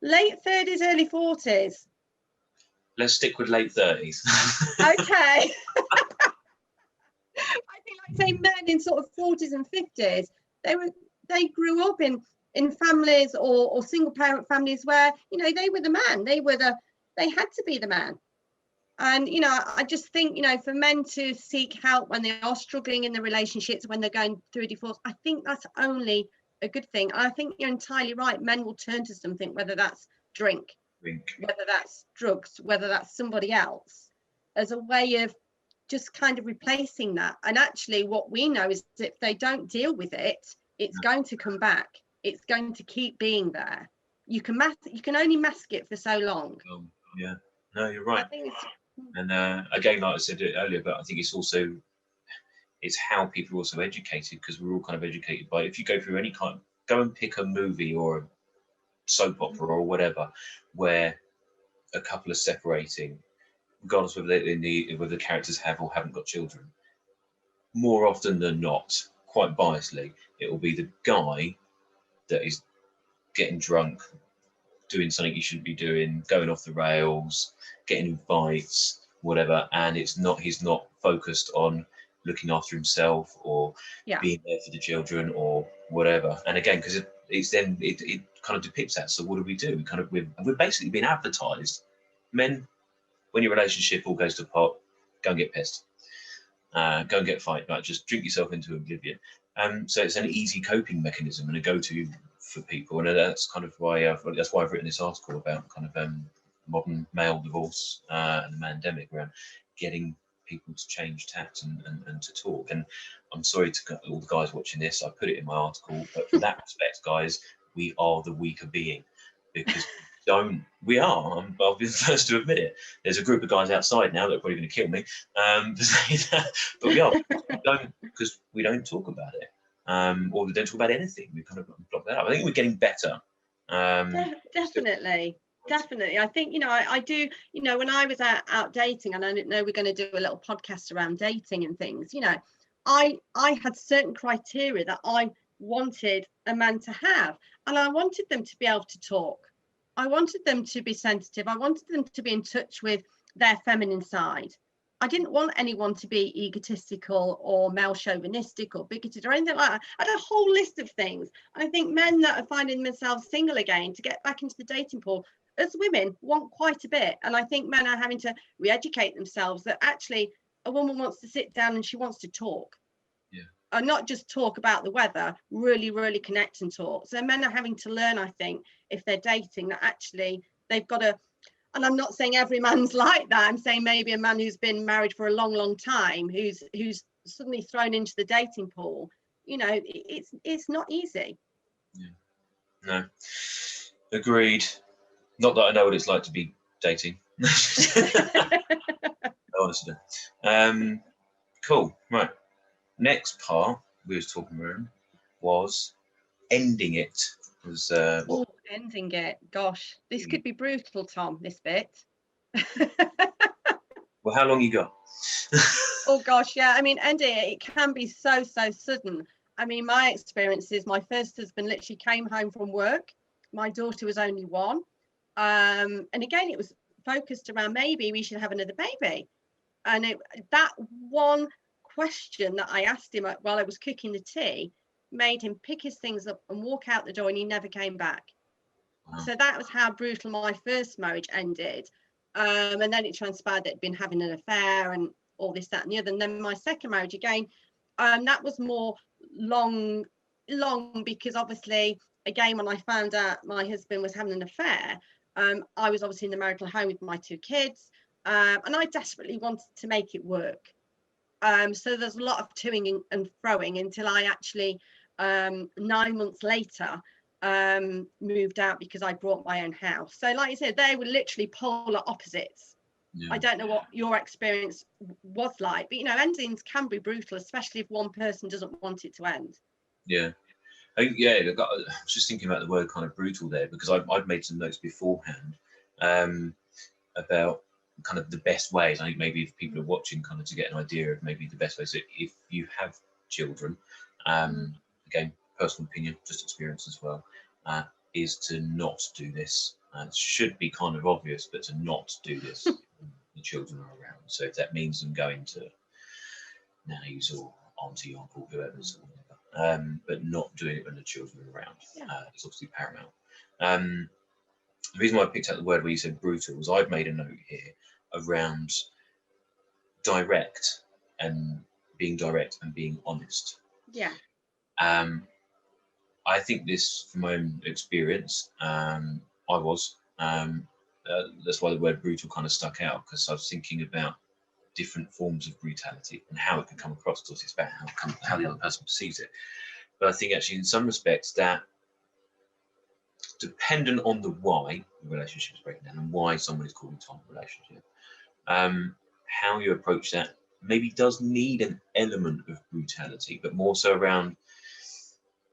late 30s, early 40s. Let's stick with late 30s. Okay. I think, like, say, men in sort of 40s and 50s, they grew up in families or single parent families where, you know, they were the man, they had to be the man. And, you know, I just think, you know, for men to seek help when they are struggling in the relationships, when they're going through a divorce, I think that's only a good thing. And I think you're entirely right. Men will turn to something, whether that's drink, whether that's drugs, whether that's somebody else, as a way of just kind of replacing that. And actually what we know is that if they don't deal with it, it's going to come back. It's going to keep being there. You can only mask it for so long. Yeah, no, you're right. And again, like I said earlier, but I think it's how people are also educated, because we're all kind of educated by, if you go through any kind, go and pick a movie or a soap opera or whatever, where a couple are separating, regardless whether whether the characters have or haven't got children. More often than not, quite biasedly, it will be the guy that is getting drunk, doing something he shouldn't be doing, going off the rails, getting in fights, whatever, and he's not focused on looking after himself or being there for the children or whatever. And again, because it kind of depicts that. So what do? We're basically being advertised. Men, when your relationship all goes to pot, go and get pissed. Go and get a fight, like just drink yourself into oblivion. So it's an easy coping mechanism and a go-to for people, and that's kind of why I've written this article about kind of modern male divorce and the pandemic, around getting people to change tact and to talk. And I'm sorry to all the guys watching this, I put it in my article, but from that respect, guys, we are the weaker being, because I'll be the first to admit it. There's a group of guys outside now that are probably going to kill me to say that, but we are, because we don't talk about it, or we don't talk about anything. We kind of block that up. I think we're getting better. Definitely. I think, you know, I do, you know, when I was out dating, and I didn't know we're going to do a little podcast around dating and things, you know, I had certain criteria that I wanted a man to have, and I wanted them to be able to talk. I wanted them to be sensitive. I wanted them to be in touch with their feminine side. I didn't want anyone to be egotistical or male chauvinistic or bigoted or anything like that. I had a whole list of things. I think men that are finding themselves single again, to get back into the dating pool, as women, want quite a bit. And I think men are having to re-educate themselves that actually a woman wants to sit down and she wants to talk. And not just talk about the weather, really connect and talk. So men are having to learn, I think, if they're dating, that actually they've got to, and I'm not saying every man's like that, I'm saying maybe a man who's been married for a long time, who's suddenly thrown into the dating pool, you know, it's not easy. No, agreed. Not that I know what it's like to be dating. Honestly. Cool, right. Next part we was talking about was ending it Was ending it. Gosh, this could be brutal, Tom, this bit. Well, how long you got? Oh gosh, yeah. I mean, ending it can be so sudden. I mean, my experience is my first husband literally came home from work. My daughter was only 1. And again, it was focused around maybe we should have another baby. And that one question that I asked him while I was cooking the tea made him pick his things up and walk out the door, and he never came back. Wow. So that was how brutal my first marriage ended. And then it transpired that he'd been having an affair and all this, that, and the other. And then my second marriage again, that was more long, because obviously, again, when I found out my husband was having an affair, I was obviously in the marital home with my 2 kids, and I desperately wanted to make it work. So there's a lot of toing and froing until I actually, 9 months later, moved out because I bought my own house. So like you said, they were literally polar opposites. Yeah. I don't know what your experience was like, but endings can be brutal, especially if one person doesn't want it to end. Yeah. I was just thinking about the word kind of brutal there, because I've made some notes beforehand about kind of the best ways. I think maybe if people are watching, kind of to get an idea of maybe the best ways. So if you have children, again, personal opinion, just experience as well, is to not do this. It should be kind of obvious, but to not do this when the children are around. So if that means them going to nannies or auntie, uncle, whoever's, but not doing it when the children are around, is obviously paramount. The reason why I picked out the word where you said brutal was I've made a note here around direct and being honest. Yeah. I think this, from my own experience, that's why the word brutal kind of stuck out, because I was thinking about different forms of brutality and how it can come across. Because it's about how the other person perceives it. But I think actually, in some respects, that dependent on the why the relationship is breaking down and why someone is calling Tom a relationship, how you approach that maybe does need an element of brutality, but more so around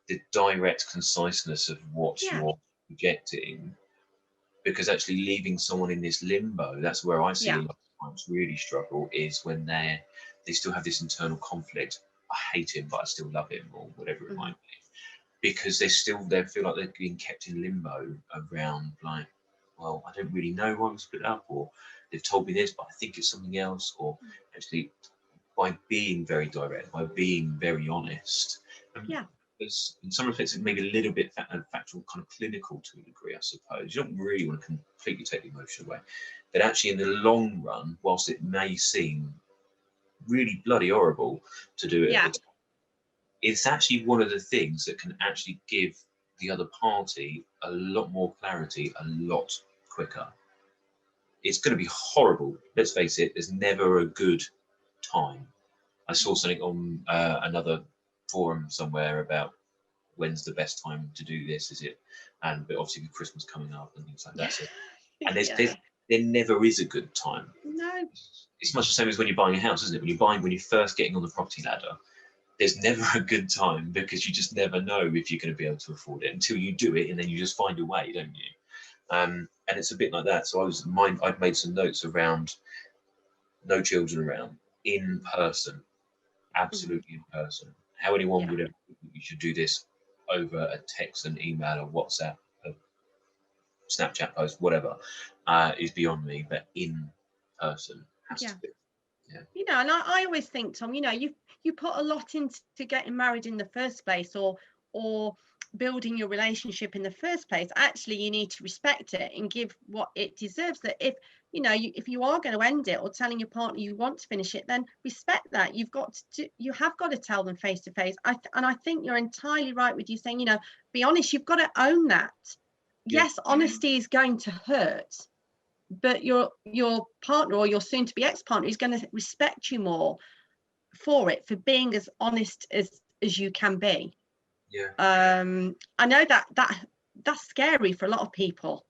the direct conciseness of what you're projecting. Because actually leaving someone in this limbo, that's where I see a lot of times really struggle, is when they still have this internal conflict. I hate him, but I still love him, or whatever it might be. Because they feel like they're being kept in limbo around, like, well, I don't really know why we split up, or they've told me this, but I think it's something else. Or actually, by being very direct, by being very honest, because in some respects it may be a little bit factual, kind of clinical to a degree, I suppose. You don't really want to completely take the emotion away, but actually in the long run, whilst it may seem really bloody horrible to do it, it's actually one of the things that can actually give the other party a lot more clarity a lot quicker. It's going to be horrible. Let's face it, there's never a good time. I saw something on another forum somewhere about when's the best time to do this, is it? But obviously with Christmas coming up and things like that. So, and there never is a good time. No. It's much the same as when you're buying a house, isn't it? When you're first getting on the property ladder, there's never a good time, because you just never know if you're going to be able to afford it until you do it, and then you just find a way, don't you? And it's a bit like that. So I'd made some notes around no children around, in person, absolutely in person. How anyone would ever think you should do this over a text, an email, a WhatsApp, a Snapchat post, whatever, is beyond me. But in person has to be. Yeah. And I always think, Tom, you put a lot into getting married in the first place, or building your relationship in the first place. Actually, you need to respect it and give what it deserves. That if you are going to end it, or telling your partner you want to finish it, then respect that. You have got to tell them face to face. And I think you're entirely right with you saying, be honest. You've got to own that. Yes, honesty is going to hurt, but your partner, or your soon-to-be ex-partner, is going to respect you more for it, for being as honest as you can be. I know that's scary for a lot of people.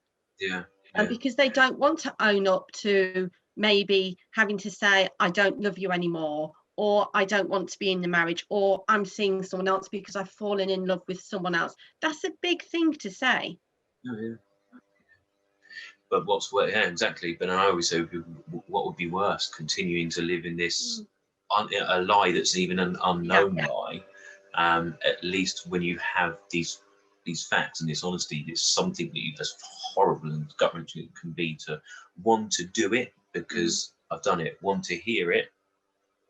And because they don't want to own up to maybe having to say, I don't love you anymore, or I don't want to be in the marriage, or I'm seeing someone else because I've fallen in love with someone else. That's a big thing to say. Oh, yeah. But yeah, exactly. But I always say, what would be worse, continuing to live in this a lie that's even an unknown lie? At least when you have these facts and this honesty, it's something that you, as horrible and gut-wrenching it can be, to want to do it because I've done it, want to hear it,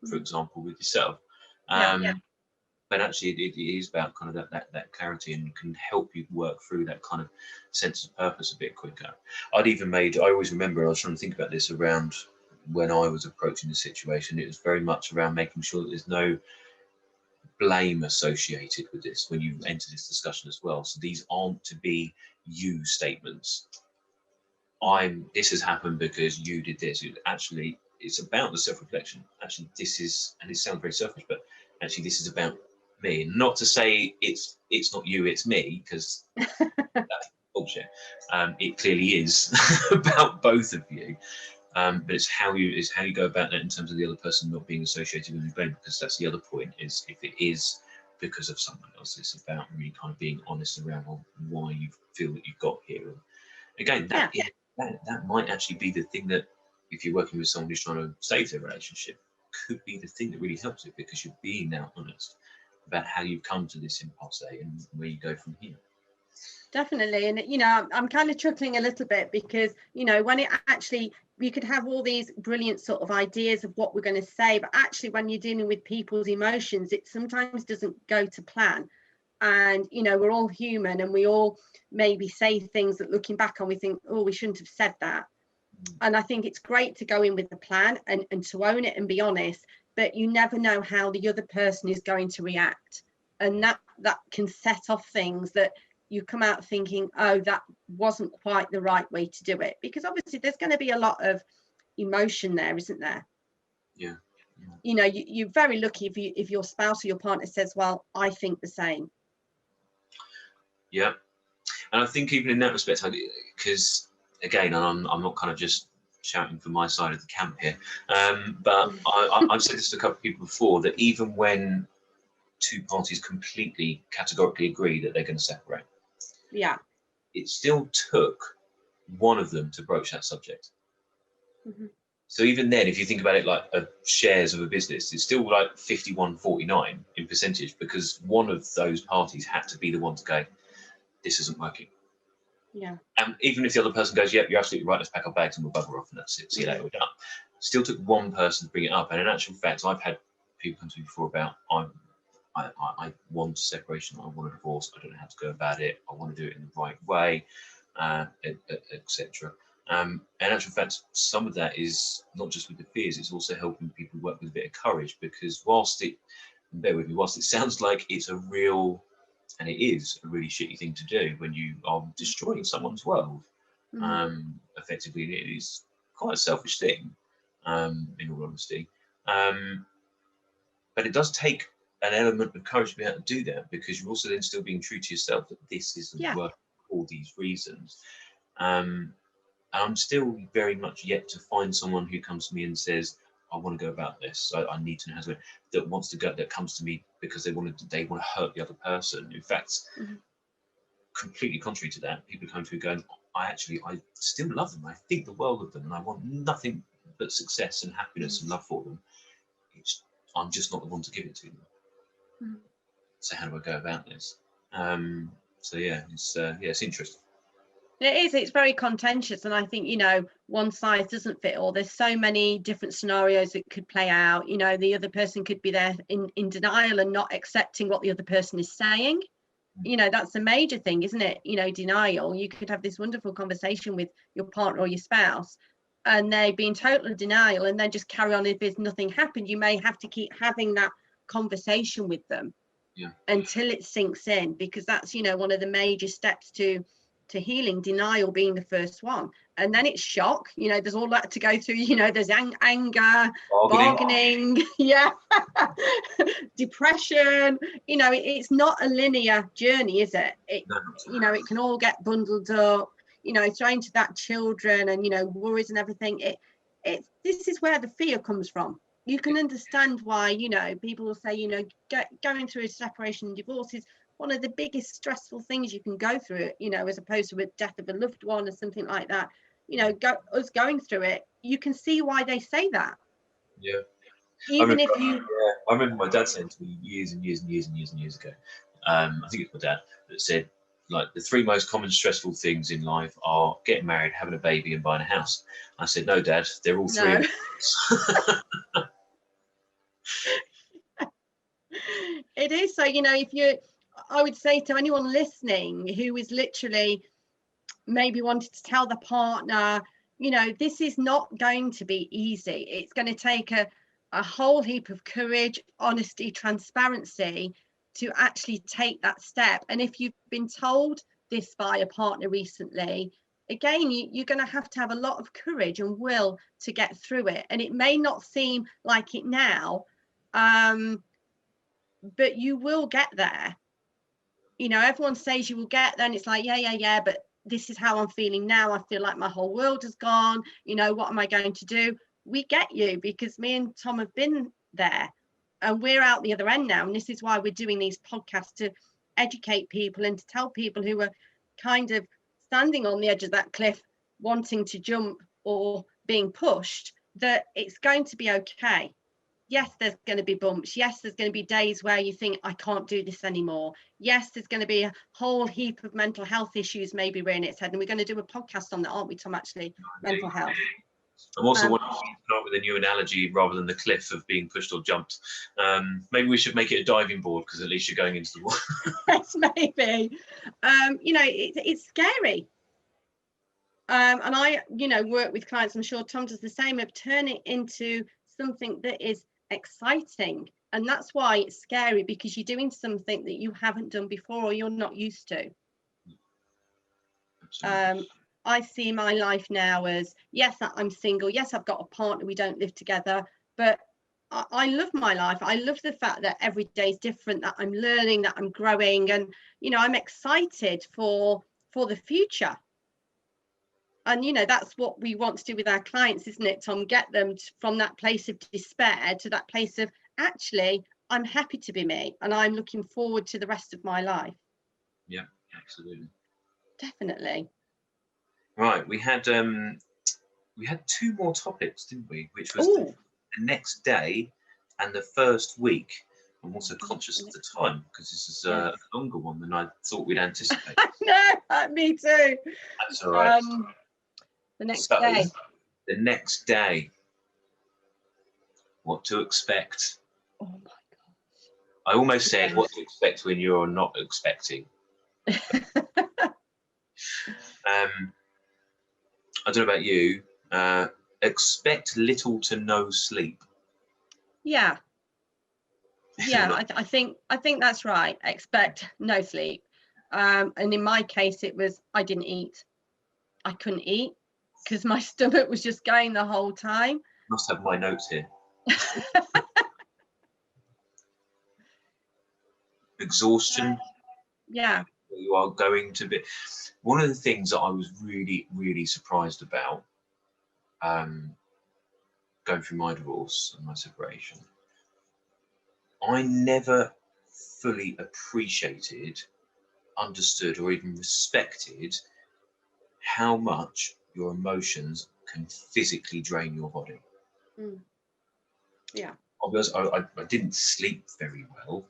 for example, with yourself. But actually, it is about kind of that clarity, and can help you work through that kind of sense of purpose a bit quicker. I always remember, I was trying to think about this around when I was approaching the situation. It was very much around making sure that there's no blame associated with this when you enter this discussion as well. So these aren't to be you statements. This has happened because you did this. Actually, it's about the self-reflection. Actually, this is, and it sounds very selfish, but actually this is about me. Not to say it's not you, it's me, because that's bullshit. It clearly is about both of you. But it's how you go about that in terms of the other person not being associated with the blame, because that's the other point, is if it is because of someone else, it's about really kind of being honest around why you feel that you've got here. And again, that might actually be the thing that, if you're working with someone who's trying to save their relationship, could be the thing that really helps it, because you're being now honest about how you've come to this impasse and where you go from here. Definitely. And, you know, I'm kind of chuckling a little bit because, you know, when it actually, we could have all these brilliant sort of ideas of what we're going to say, but actually when you're dealing with people's emotions, it sometimes doesn't go to plan. And, you know, we're all human, and we all maybe say things that looking back on, we think, oh, we shouldn't have said that. And I think it's great to go in with a plan and to own it and be honest, but you never know how the other person is going to react. And that can set off things that you come out thinking, oh, that wasn't quite the right way to do it, because obviously there's going to be a lot of emotion there, isn't there? Yeah. You know, you're very lucky if your spouse or your partner says, well, I think the same. Yeah. And I think even in that respect, because again, I'm not kind of just shouting for my side of the camp here, but I've said this to a couple of people before, that even when two parties completely categorically agree that they're going to separate, it still took one of them to broach that subject. So even then, if you think about it like shares of a business, it's still like 51-49 in percentage, because one of those parties had to be the one to go, this isn't working. Yeah. And even if the other person goes, yeah, you're absolutely right, let's pack our bags and we'll bugger off and that's it, see you later, we're done. Still took one person to bring it up. And in actual fact, I've had people come to me before about, I want separation, I want a divorce, I don't know how to go about it, I want to do it in the right way, etc. In actual fact, some of that is not just with the fears, it's also helping people work with a bit of courage, because whilst it sounds like it's a real, and it is a really shitty thing to do when you are destroying someone's world, effectively, it is quite a selfish thing, in all honesty. But it does take an element of courage to be able to do that, because you're also then still being true to yourself that this isn't worth all these reasons. I'm still very much yet to find someone who comes to me and says, I want to go about this, I need to know how to, that wants to go, that comes to me because they want to hurt the other person. In fact, completely contrary to that, people come to me going, I still love them, I think the world of them, and I want nothing but success and happiness and love for them. I'm just not the one to give it to them. So how do I go about this? So yeah, it's interesting. It is, it's very contentious, and I think, you know, one size doesn't fit all. There's so many different scenarios that could play out. You know, the other person could be there in denial and not accepting what the other person is saying. You know, that's a major thing, isn't it? You know, denial. You could have this wonderful conversation with your partner or your spouse, and they be in total denial and then just carry on as if nothing happened. You may have to keep having that conversation with them until it sinks in, because that's, you know, one of the major steps to healing, denial being the first one. And then it's shock, you know, there's all that to go through, you know, there's anger, bargaining, depression, you know, it's not a linear journey, is it? You know, it can all get bundled up, you know, thrown to that children and, you know, worries and everything. This is where the fear comes from. you can understand why, you know, people will say, you know, going through a separation and divorce is one of the biggest stressful things you can go through, you know, as opposed to a death of a loved one or something like that. You know, us going through it, you can see why they say that. Yeah. Even if you... Yeah, I remember my dad saying to me years and years and years and years and years ago, I think it's my dad, that said, like, the 3 most common stressful things in life are getting married, having a baby, and buying a house. I said, no, Dad, they're all 3. No. It is. So, you know, I would say to anyone listening who is literally maybe wanted to tell the partner, you know, this is not going to be easy. It's going to take a whole heap of courage, honesty, transparency to actually take that step. And if you've been told this by a partner recently, again, you're going to have a lot of courage and will to get through it. And it may not seem like it now, but you will get there. You know, everyone says you will get there, and it's like, yeah, but this is how I'm feeling now. I feel like my whole world has gone. You know, what am I going to do? We get you, because me and Tom have been there, and we're out the other end now. And this is why we're doing these podcasts, to educate people and to tell people who are kind of standing on the edge of that cliff, wanting to jump or being pushed, that it's going to be okay. Yes, there's going to be bumps. Yes, there's going to be days where you think, I can't do this anymore. Yes, there's going to be a whole heap of mental health issues maybe rearing its head. And we're going to do a podcast on that, aren't we, Tom, actually? Mental health. I'm also wanting to start with a new analogy rather than the cliff of being pushed or jumped. Maybe we should make it a diving board, because at least you're going into the water. Yes, maybe. You know, it's scary. And I, you know, work with clients, I'm sure Tom does the same, of turn it into something that is exciting. And that's why it's scary, because you're doing something that you haven't done before or you're not used to. I see my life now as, yes, I'm single, yes, I've got a partner, we don't live together, but I love my life. I love the fact that every day is different, that I'm learning, that I'm growing, and, you know, I'm excited for the future. And, you know, that's what we want to do with our clients, isn't it, Tom? Get them from that place of despair to that place of, actually, I'm happy to be me, and I'm looking forward to the rest of my life. Yeah, absolutely. Definitely. Right, we had 2 more topics, didn't we? Which was the next day and the first week. I'm also conscious of the time, because this is a longer one than I thought we'd anticipate. No, me too. That's all right. The next day. The next day. What to expect. Oh my gosh. I almost said what to expect when you're not expecting. I don't know about you. Expect little to no sleep. Yeah. Yeah, I think that's right. Expect no sleep. And in my case, it was, I didn't eat. I couldn't eat because my stomach was just going the whole time. Must have my notes here. Exhaustion. Yeah. You are going to be. One of the things that I was really, really surprised about going through my divorce and my separation, I never fully appreciated, understood, or even respected how much your emotions can physically drain your body. Yeah. I'll be honest, I didn't sleep very well.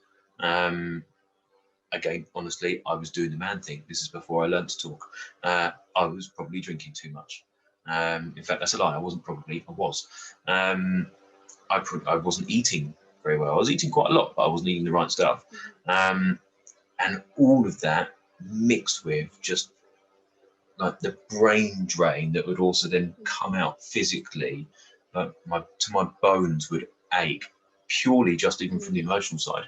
Again, honestly, I was doing the man thing. This is before I learned to talk. I was probably drinking too much. In fact, that's a lie. I wasn't probably. I was. I wasn't eating very well. I was eating quite a lot, but I wasn't eating the right stuff. And all of that mixed with just like the brain drain that would also then come out physically. My bones would ache purely just even from the emotional side.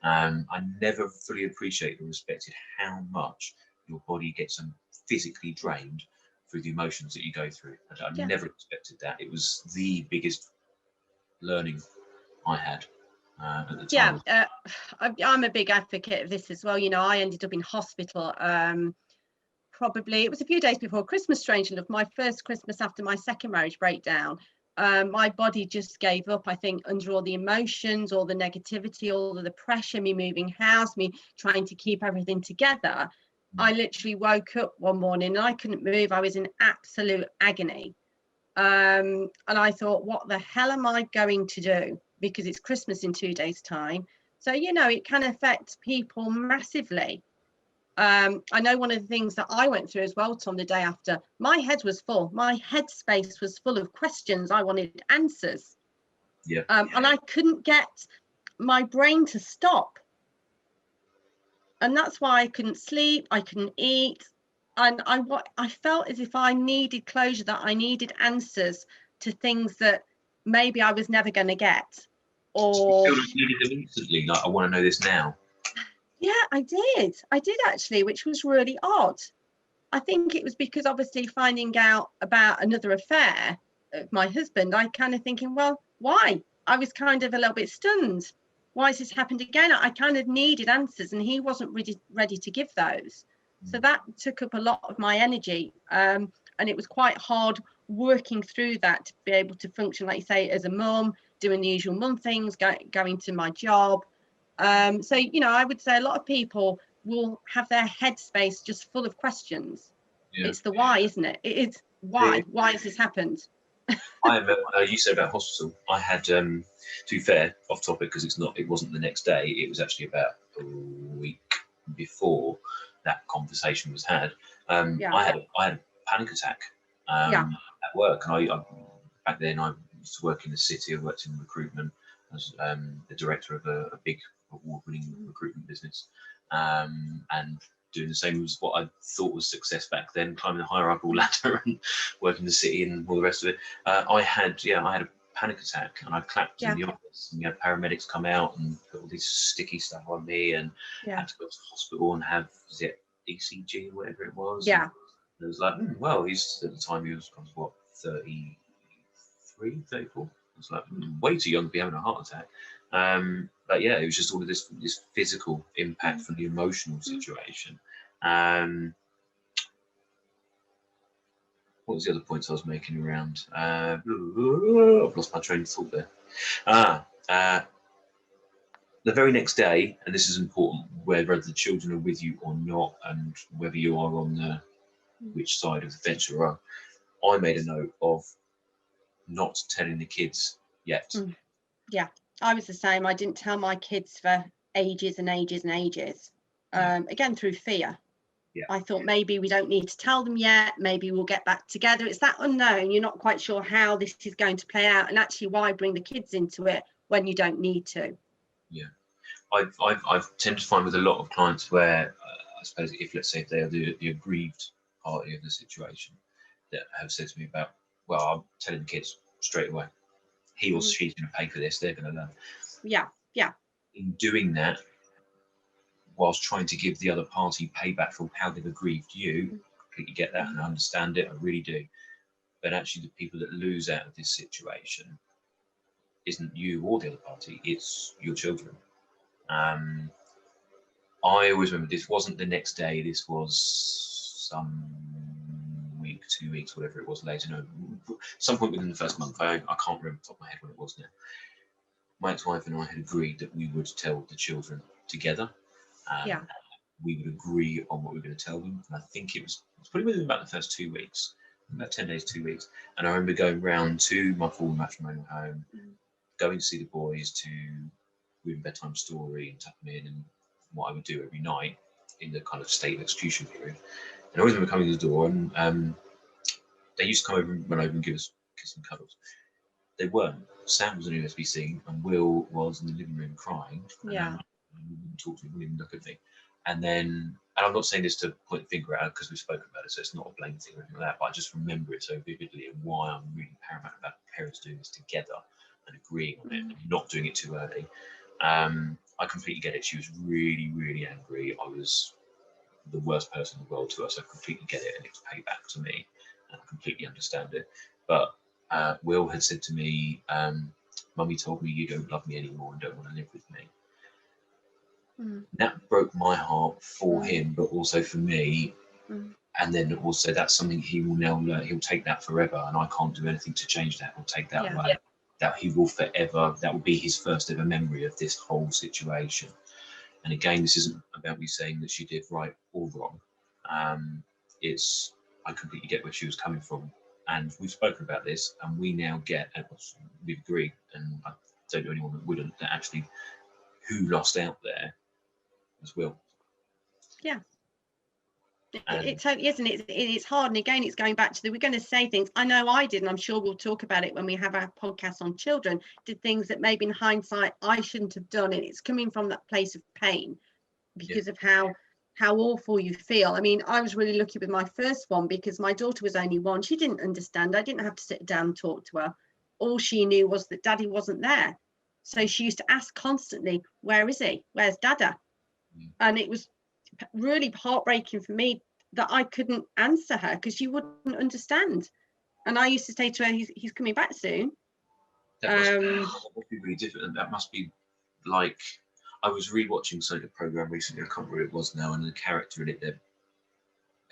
I never fully appreciated or respected how much your body gets physically drained through the emotions that you go through. I never expected that. It was the biggest learning I had at the time. Yeah, I'm a big advocate of this as well. You know, I ended up in hospital. Probably it was a few days before Christmas, strangely enough, my first Christmas after my second marriage breakdown. My body just gave up, I think, under all the emotions, all the negativity, all of the pressure, me moving house, me trying to keep everything together. I literally woke up one morning and I couldn't move. I was in absolute agony. And I thought, what the hell am I going to do? Because it's Christmas in 2 days' time. So, you know, it can affect people massively. I know one of the things that I went through as well, Tom, the day after, my head was full. My headspace was full of questions. I wanted answers. Yeah. And I couldn't get my brain to stop. And that's why I couldn't sleep. I couldn't eat. And I felt as if I needed closure, that I needed answers to things that maybe I was never going to get. Or You feel like you needed them instantly, like, I want to know this now. yeah, I did actually, which was really odd. I think it was because obviously finding out about another affair of my husband, I kind of thinking, well, why? I was kind of a little bit stunned. Why has this happened again? I kind of needed answers and he wasn't ready to give those. So that took up a lot of my energy. And it was quite hard working through that to be able to function, like you say, as a mum, doing the usual mum things, going to my job. So, you know, I would say a lot of people will have their headspace just full of questions. Yeah. It's the why, isn't it? It is why. Why has this happened? I remember you said about hospital. I had, to be fair, off topic because it wasn't the next day. It was actually about a week before that conversation was had. Yeah. I had a panic attack at work, and I back then I used to work in the city. I worked in recruitment. I was the director of a big award-winning recruitment business, and doing the same as what I thought was success back then, climbing the hierarchical ladder and working the city and all the rest of it. I had a panic attack, and I clapped in the office, and we had paramedics come out and put all this sticky stuff on me, and had to go to the hospital and have ECG or whatever it was. Yeah. And it was like, well, he's at the time he was what, 33, 34. It's like way too young to be having a heart attack. But yeah, it was just all of this physical impact from the emotional situation. What was the other points I was making around? I've lost my train of thought there. The very next day, and this is important, whether the children are with you or not, and whether you are on which side of the fence you're on, I made a note of not telling the kids yet. Yeah, I was the same. I didn't tell my kids for ages and ages and ages. Again, through fear. I thought maybe we don't need to tell them yet. Maybe we'll get back together. It's that unknown. You're not quite sure how this is going to play out, and actually, why bring the kids into it when you don't need to? Yeah, I've tend to find with a lot of clients where I suppose if let's say if they are the aggrieved party of the situation, that have said to me about, well, I'm telling the kids straight away, he or she's going to pay for this. They're going to learn. Yeah. In doing that, whilst trying to give the other party payback for how they've aggrieved you, I completely get that and I understand it, I really do. But actually the people that lose out of this situation isn't you or the other party, it's your children. I always remember this wasn't the next day, this was some week, 2 weeks, whatever it was later, no, some point within the first month. I can't remember off the top of my head when it was now. My ex-wife and I had agreed that we would tell the children together. We would agree on what we were going to tell them. And I think it was probably within about the first 2 weeks, about 10 days, 2 weeks. And I remember going round to my former matrimonial home, going to see the boys, to read a bedtime story and tuck them in, and what I would do every night in the kind of state of execution period. And I always remember coming to the door, and they used to come over and run over and give us kisses and cuddles. They weren't. Sam was on USB-C, and Will was in the living room crying. Yeah. And talk to me, wouldn't even look at me. And then, and I'm not saying this to point the finger out because we've spoken about it, so it's not a blame thing or anything like that, but I just remember it so vividly and why I'm really paramount about parents doing this together and agreeing on it and not doing it too early. I completely get it. She was really, really angry. I was the worst person in the world to her, so I completely get it, and it's payback to me, and I completely understand it. But Will had said to me, Mummy told me you don't love me anymore and don't want to live with me. That broke my heart for him, but also for me. and then also that's something he will now learn. He'll take that forever, and I can't do anything to change that or take that away. Yeah. That he will forever, that will be his first ever memory of this whole situation. And again, this isn't about me saying that she did right or wrong. It's, I completely get where she was coming from. And we've spoken about this, and we now get, and we've agreed, and I don't know anyone that wouldn't, that actually who lost out there was Will. Yeah. It totally isn't. It's hard. And again, it's going back to we're going to say things. I know I did, and I'm sure we'll talk about it when we have our podcast on children, did things that maybe in hindsight I shouldn't have done. And it's coming from that place of pain because of how awful you feel. I mean, I was really lucky with my first one because my daughter was only 1. She didn't understand. I didn't have to sit down and talk to her. All she knew was that Daddy wasn't there. So she used to ask constantly, where is he? Where's Dada? And it was really heartbreaking for me that I couldn't answer her because she wouldn't understand. And I used to say to her, he's coming back soon. That must be really different. That must be like, I was rewatching a program recently, I can't remember what it was now, and the character in it, their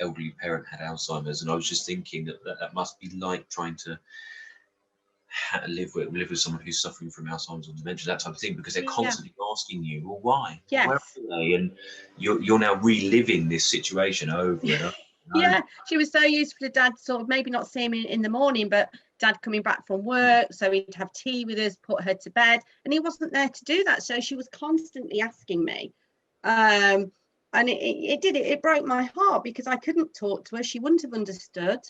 elderly parent had Alzheimer's, and I was just thinking that must be like trying to live with someone who's suffering from Alzheimer's or dementia, that type of thing, because they're constantly asking you, well, why? Yes. Where are they? And you're now reliving this situation over and over. Yeah, she was so used to Dad sort of maybe not seeing me in the morning, but Dad coming back from work, so he'd have tea with us, put her to bed, and he wasn't there to do that. So she was constantly asking me, and it broke my heart because I couldn't talk to her. She wouldn't have understood.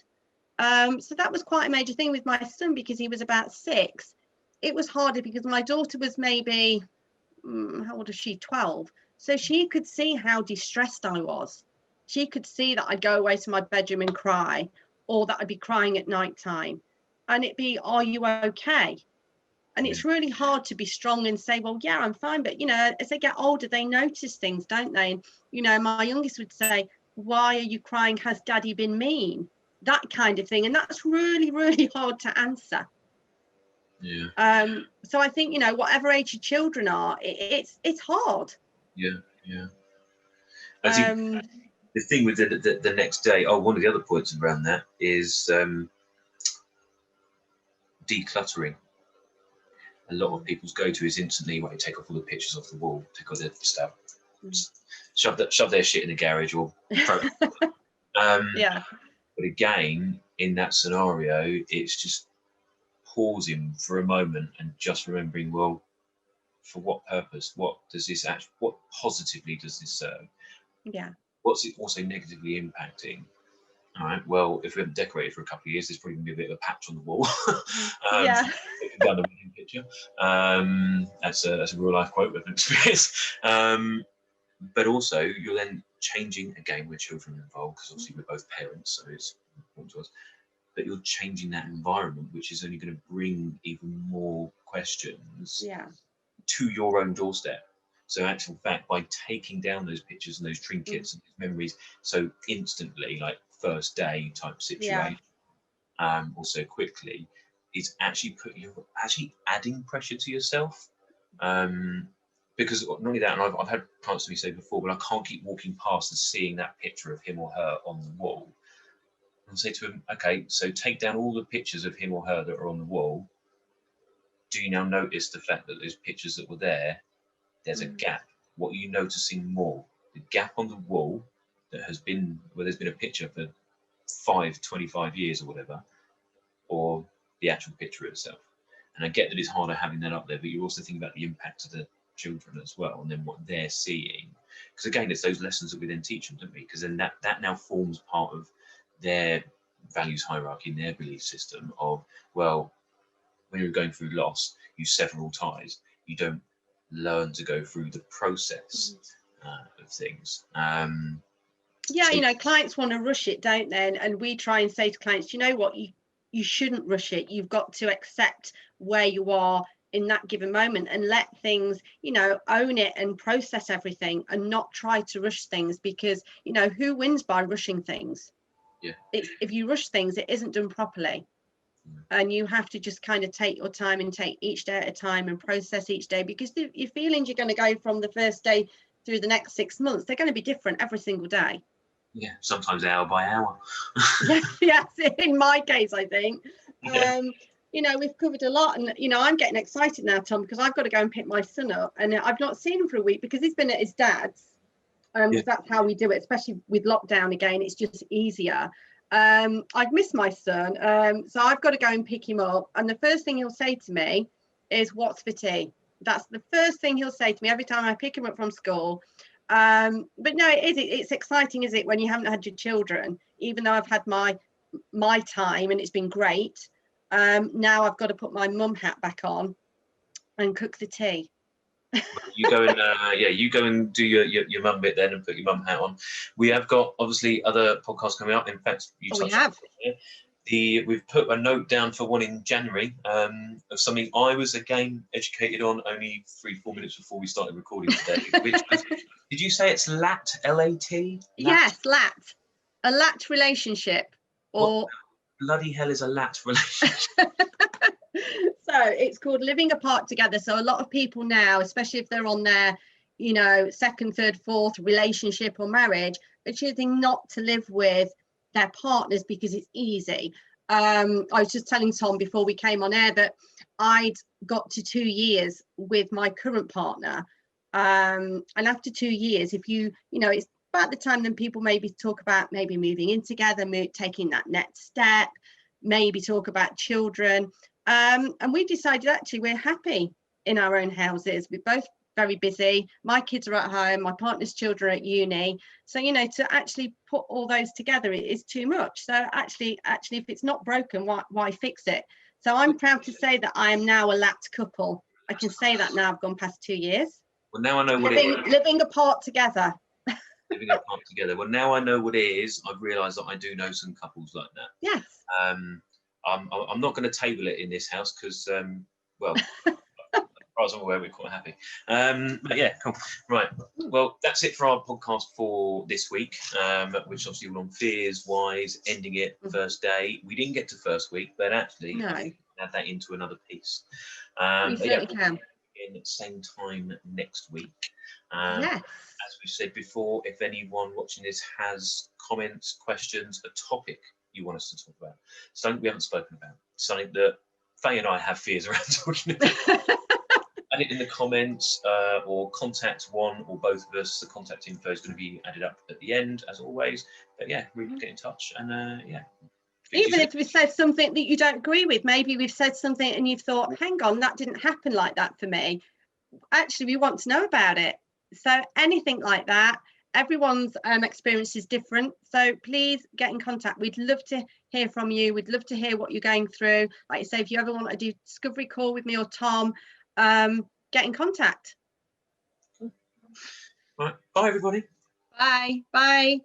So that was quite a major thing with my son because he was about 6. It was harder because my daughter was maybe how old is she? 12. So she could see how distressed I was. She could see that I'd go away to my bedroom and cry, or that I'd be crying at night time, and it'd be, are you okay? And it's really hard to be strong and say, well, yeah, I'm fine. But, you know, as they get older, they notice things, don't they? And, you know, my youngest would say, why are you crying? Has Daddy been mean? That kind of thing. And that's really, really hard to answer. Yeah. So I think, you know, whatever age your children are, it's hard. Yeah, yeah. I think the thing with the next day, one of the other points around that is decluttering. A lot of people's go-to is instantly, well, take off all the pictures off the wall, take all their stuff, shove their shit in the garage or yeah. But again, in that scenario, it's just pausing for a moment and just remembering, well, for what purpose? What does this actually, what positively does this serve? Yeah. What's it also negatively impacting? All right, well, if we haven't decorated for a couple of years, there's probably going to be a bit of a patch on the wall. Yeah. Down the wedding picture. That's a real life quote with an experience. But also, you're then changing, again, with children involved, because obviously we're both parents, so it's important to us. But you're changing that environment, which is only going to bring even more questions to your own doorstep. So, actual fact, by taking down those pictures and those trinkets and those memories, so instantly, like first day type situation, also quickly, is actually you're actually adding pressure to yourself. Because not only that, and I've had clients to me say before, but I can't keep walking past and seeing that picture of him or her on the wall. And say to him, okay, so take down all the pictures of him or her that are on the wall. Do you now notice the fact that those pictures that were there, there's a gap? What are you noticing more? The gap on the wall that has been, where there's been a picture for 25 years or whatever, or the actual picture itself? And I get that it's harder having that up there, but you also think about the impact of the children as well, and then what they're seeing. Because again, it's those lessons that we then teach them, don't we? Because then that now forms part of their values hierarchy and their belief system of, well, when you're going through loss, you sever all ties. You don't learn to go through the process of things. Yeah, so, you know, clients want to rush it, don't they? And we try and say to clients, you know what, you shouldn't rush it. You've got to accept where you are in that given moment and let things, you know, own it and process everything and not try to rush things, because, you know, who wins by rushing things? If you rush things, it isn't done properly. And you have to just kind of take your time and take each day at a time and process each day, because your feelings you're going to go from the first day through the next 6 months, they're going to be different every single day. Yeah, sometimes hour by hour. Yes, in my case, I think. Yeah. You know, we've covered a lot, and you know, I'm getting excited now, Tom, because I've got to go and pick my son up, and I've not seen him for a week because he's been at his dad's. Yeah. That's how we do it, especially with lockdown again. It's just easier. I've missed my son, so I've got to go and pick him up. And the first thing he'll say to me is, "What's for tea?" That's the first thing he'll say to me every time I pick him up from school. But no, it's exciting, is it, when you haven't had your children? Even though I've had my time and it's been great. Now I've got to put my mum hat back on and cook the tea. You go and you go and do your mum bit then, and put your mum hat on. We have got obviously other podcasts coming up. In fact, We have. We've put a note down for one in January of something I was again educated on only 3-4 minutes before we started recording today. Which was, did you say it's LAT? L-A-T? Yes, LAT. A LAT relationship. Or what bloody hell is a LAT relationship? So it's called living apart together. So a lot of people now, especially if they're on their, you know, second, third, fourth relationship or marriage, are choosing not to live with their partners because it's easy. I was just telling Tom before we came on air that I'd got to 2 years with my current partner. And after 2 years, if you know, it's about the time then people maybe talk about maybe moving in together, taking that next step, maybe talk about children. And we decided actually we're happy in our own houses. We're both very busy. My kids are at home, my partner's children are at uni. So, you know, to actually put all those together is too much. So actually, if it's not broken, why fix it? So I'm proud to say that I am now a LAT couple. I can say that now. I've gone past 2 years. Well, now I know what it is. Living apart together. Living apart together. Well, now I know what it is. I've realised that I do know some couples like that. Yes. I'm not going to table it in this house because, well, as far as I'm aware, we're quite happy. But yeah, cool. Right. Well, that's it for our podcast for this week, which obviously we're on fears wise, ending it first day. We didn't get to first week, but actually, No. I think we can add that into another piece. We certainly can. In same time next week. Yes. As we said before, if anyone watching this has comments, questions, a topic you want us to talk about, something we haven't spoken about, something that Fay and I have fears around talking about, add it in the comments or contact one or both of us. The contact info is going to be added up at the end, as always. But yeah, really get in touch and yeah. Even if we said something that you don't agree with, maybe we've said something and you've thought, hang on, that didn't happen like that for me. Actually, we want to know about it. So anything like that, everyone's experience is different. So please get in contact. We'd love to hear from you. We'd love to hear what you're going through. Like you say, if you ever want to do discovery call with me or Tom, get in contact. Right. Bye, everybody. Bye. Bye.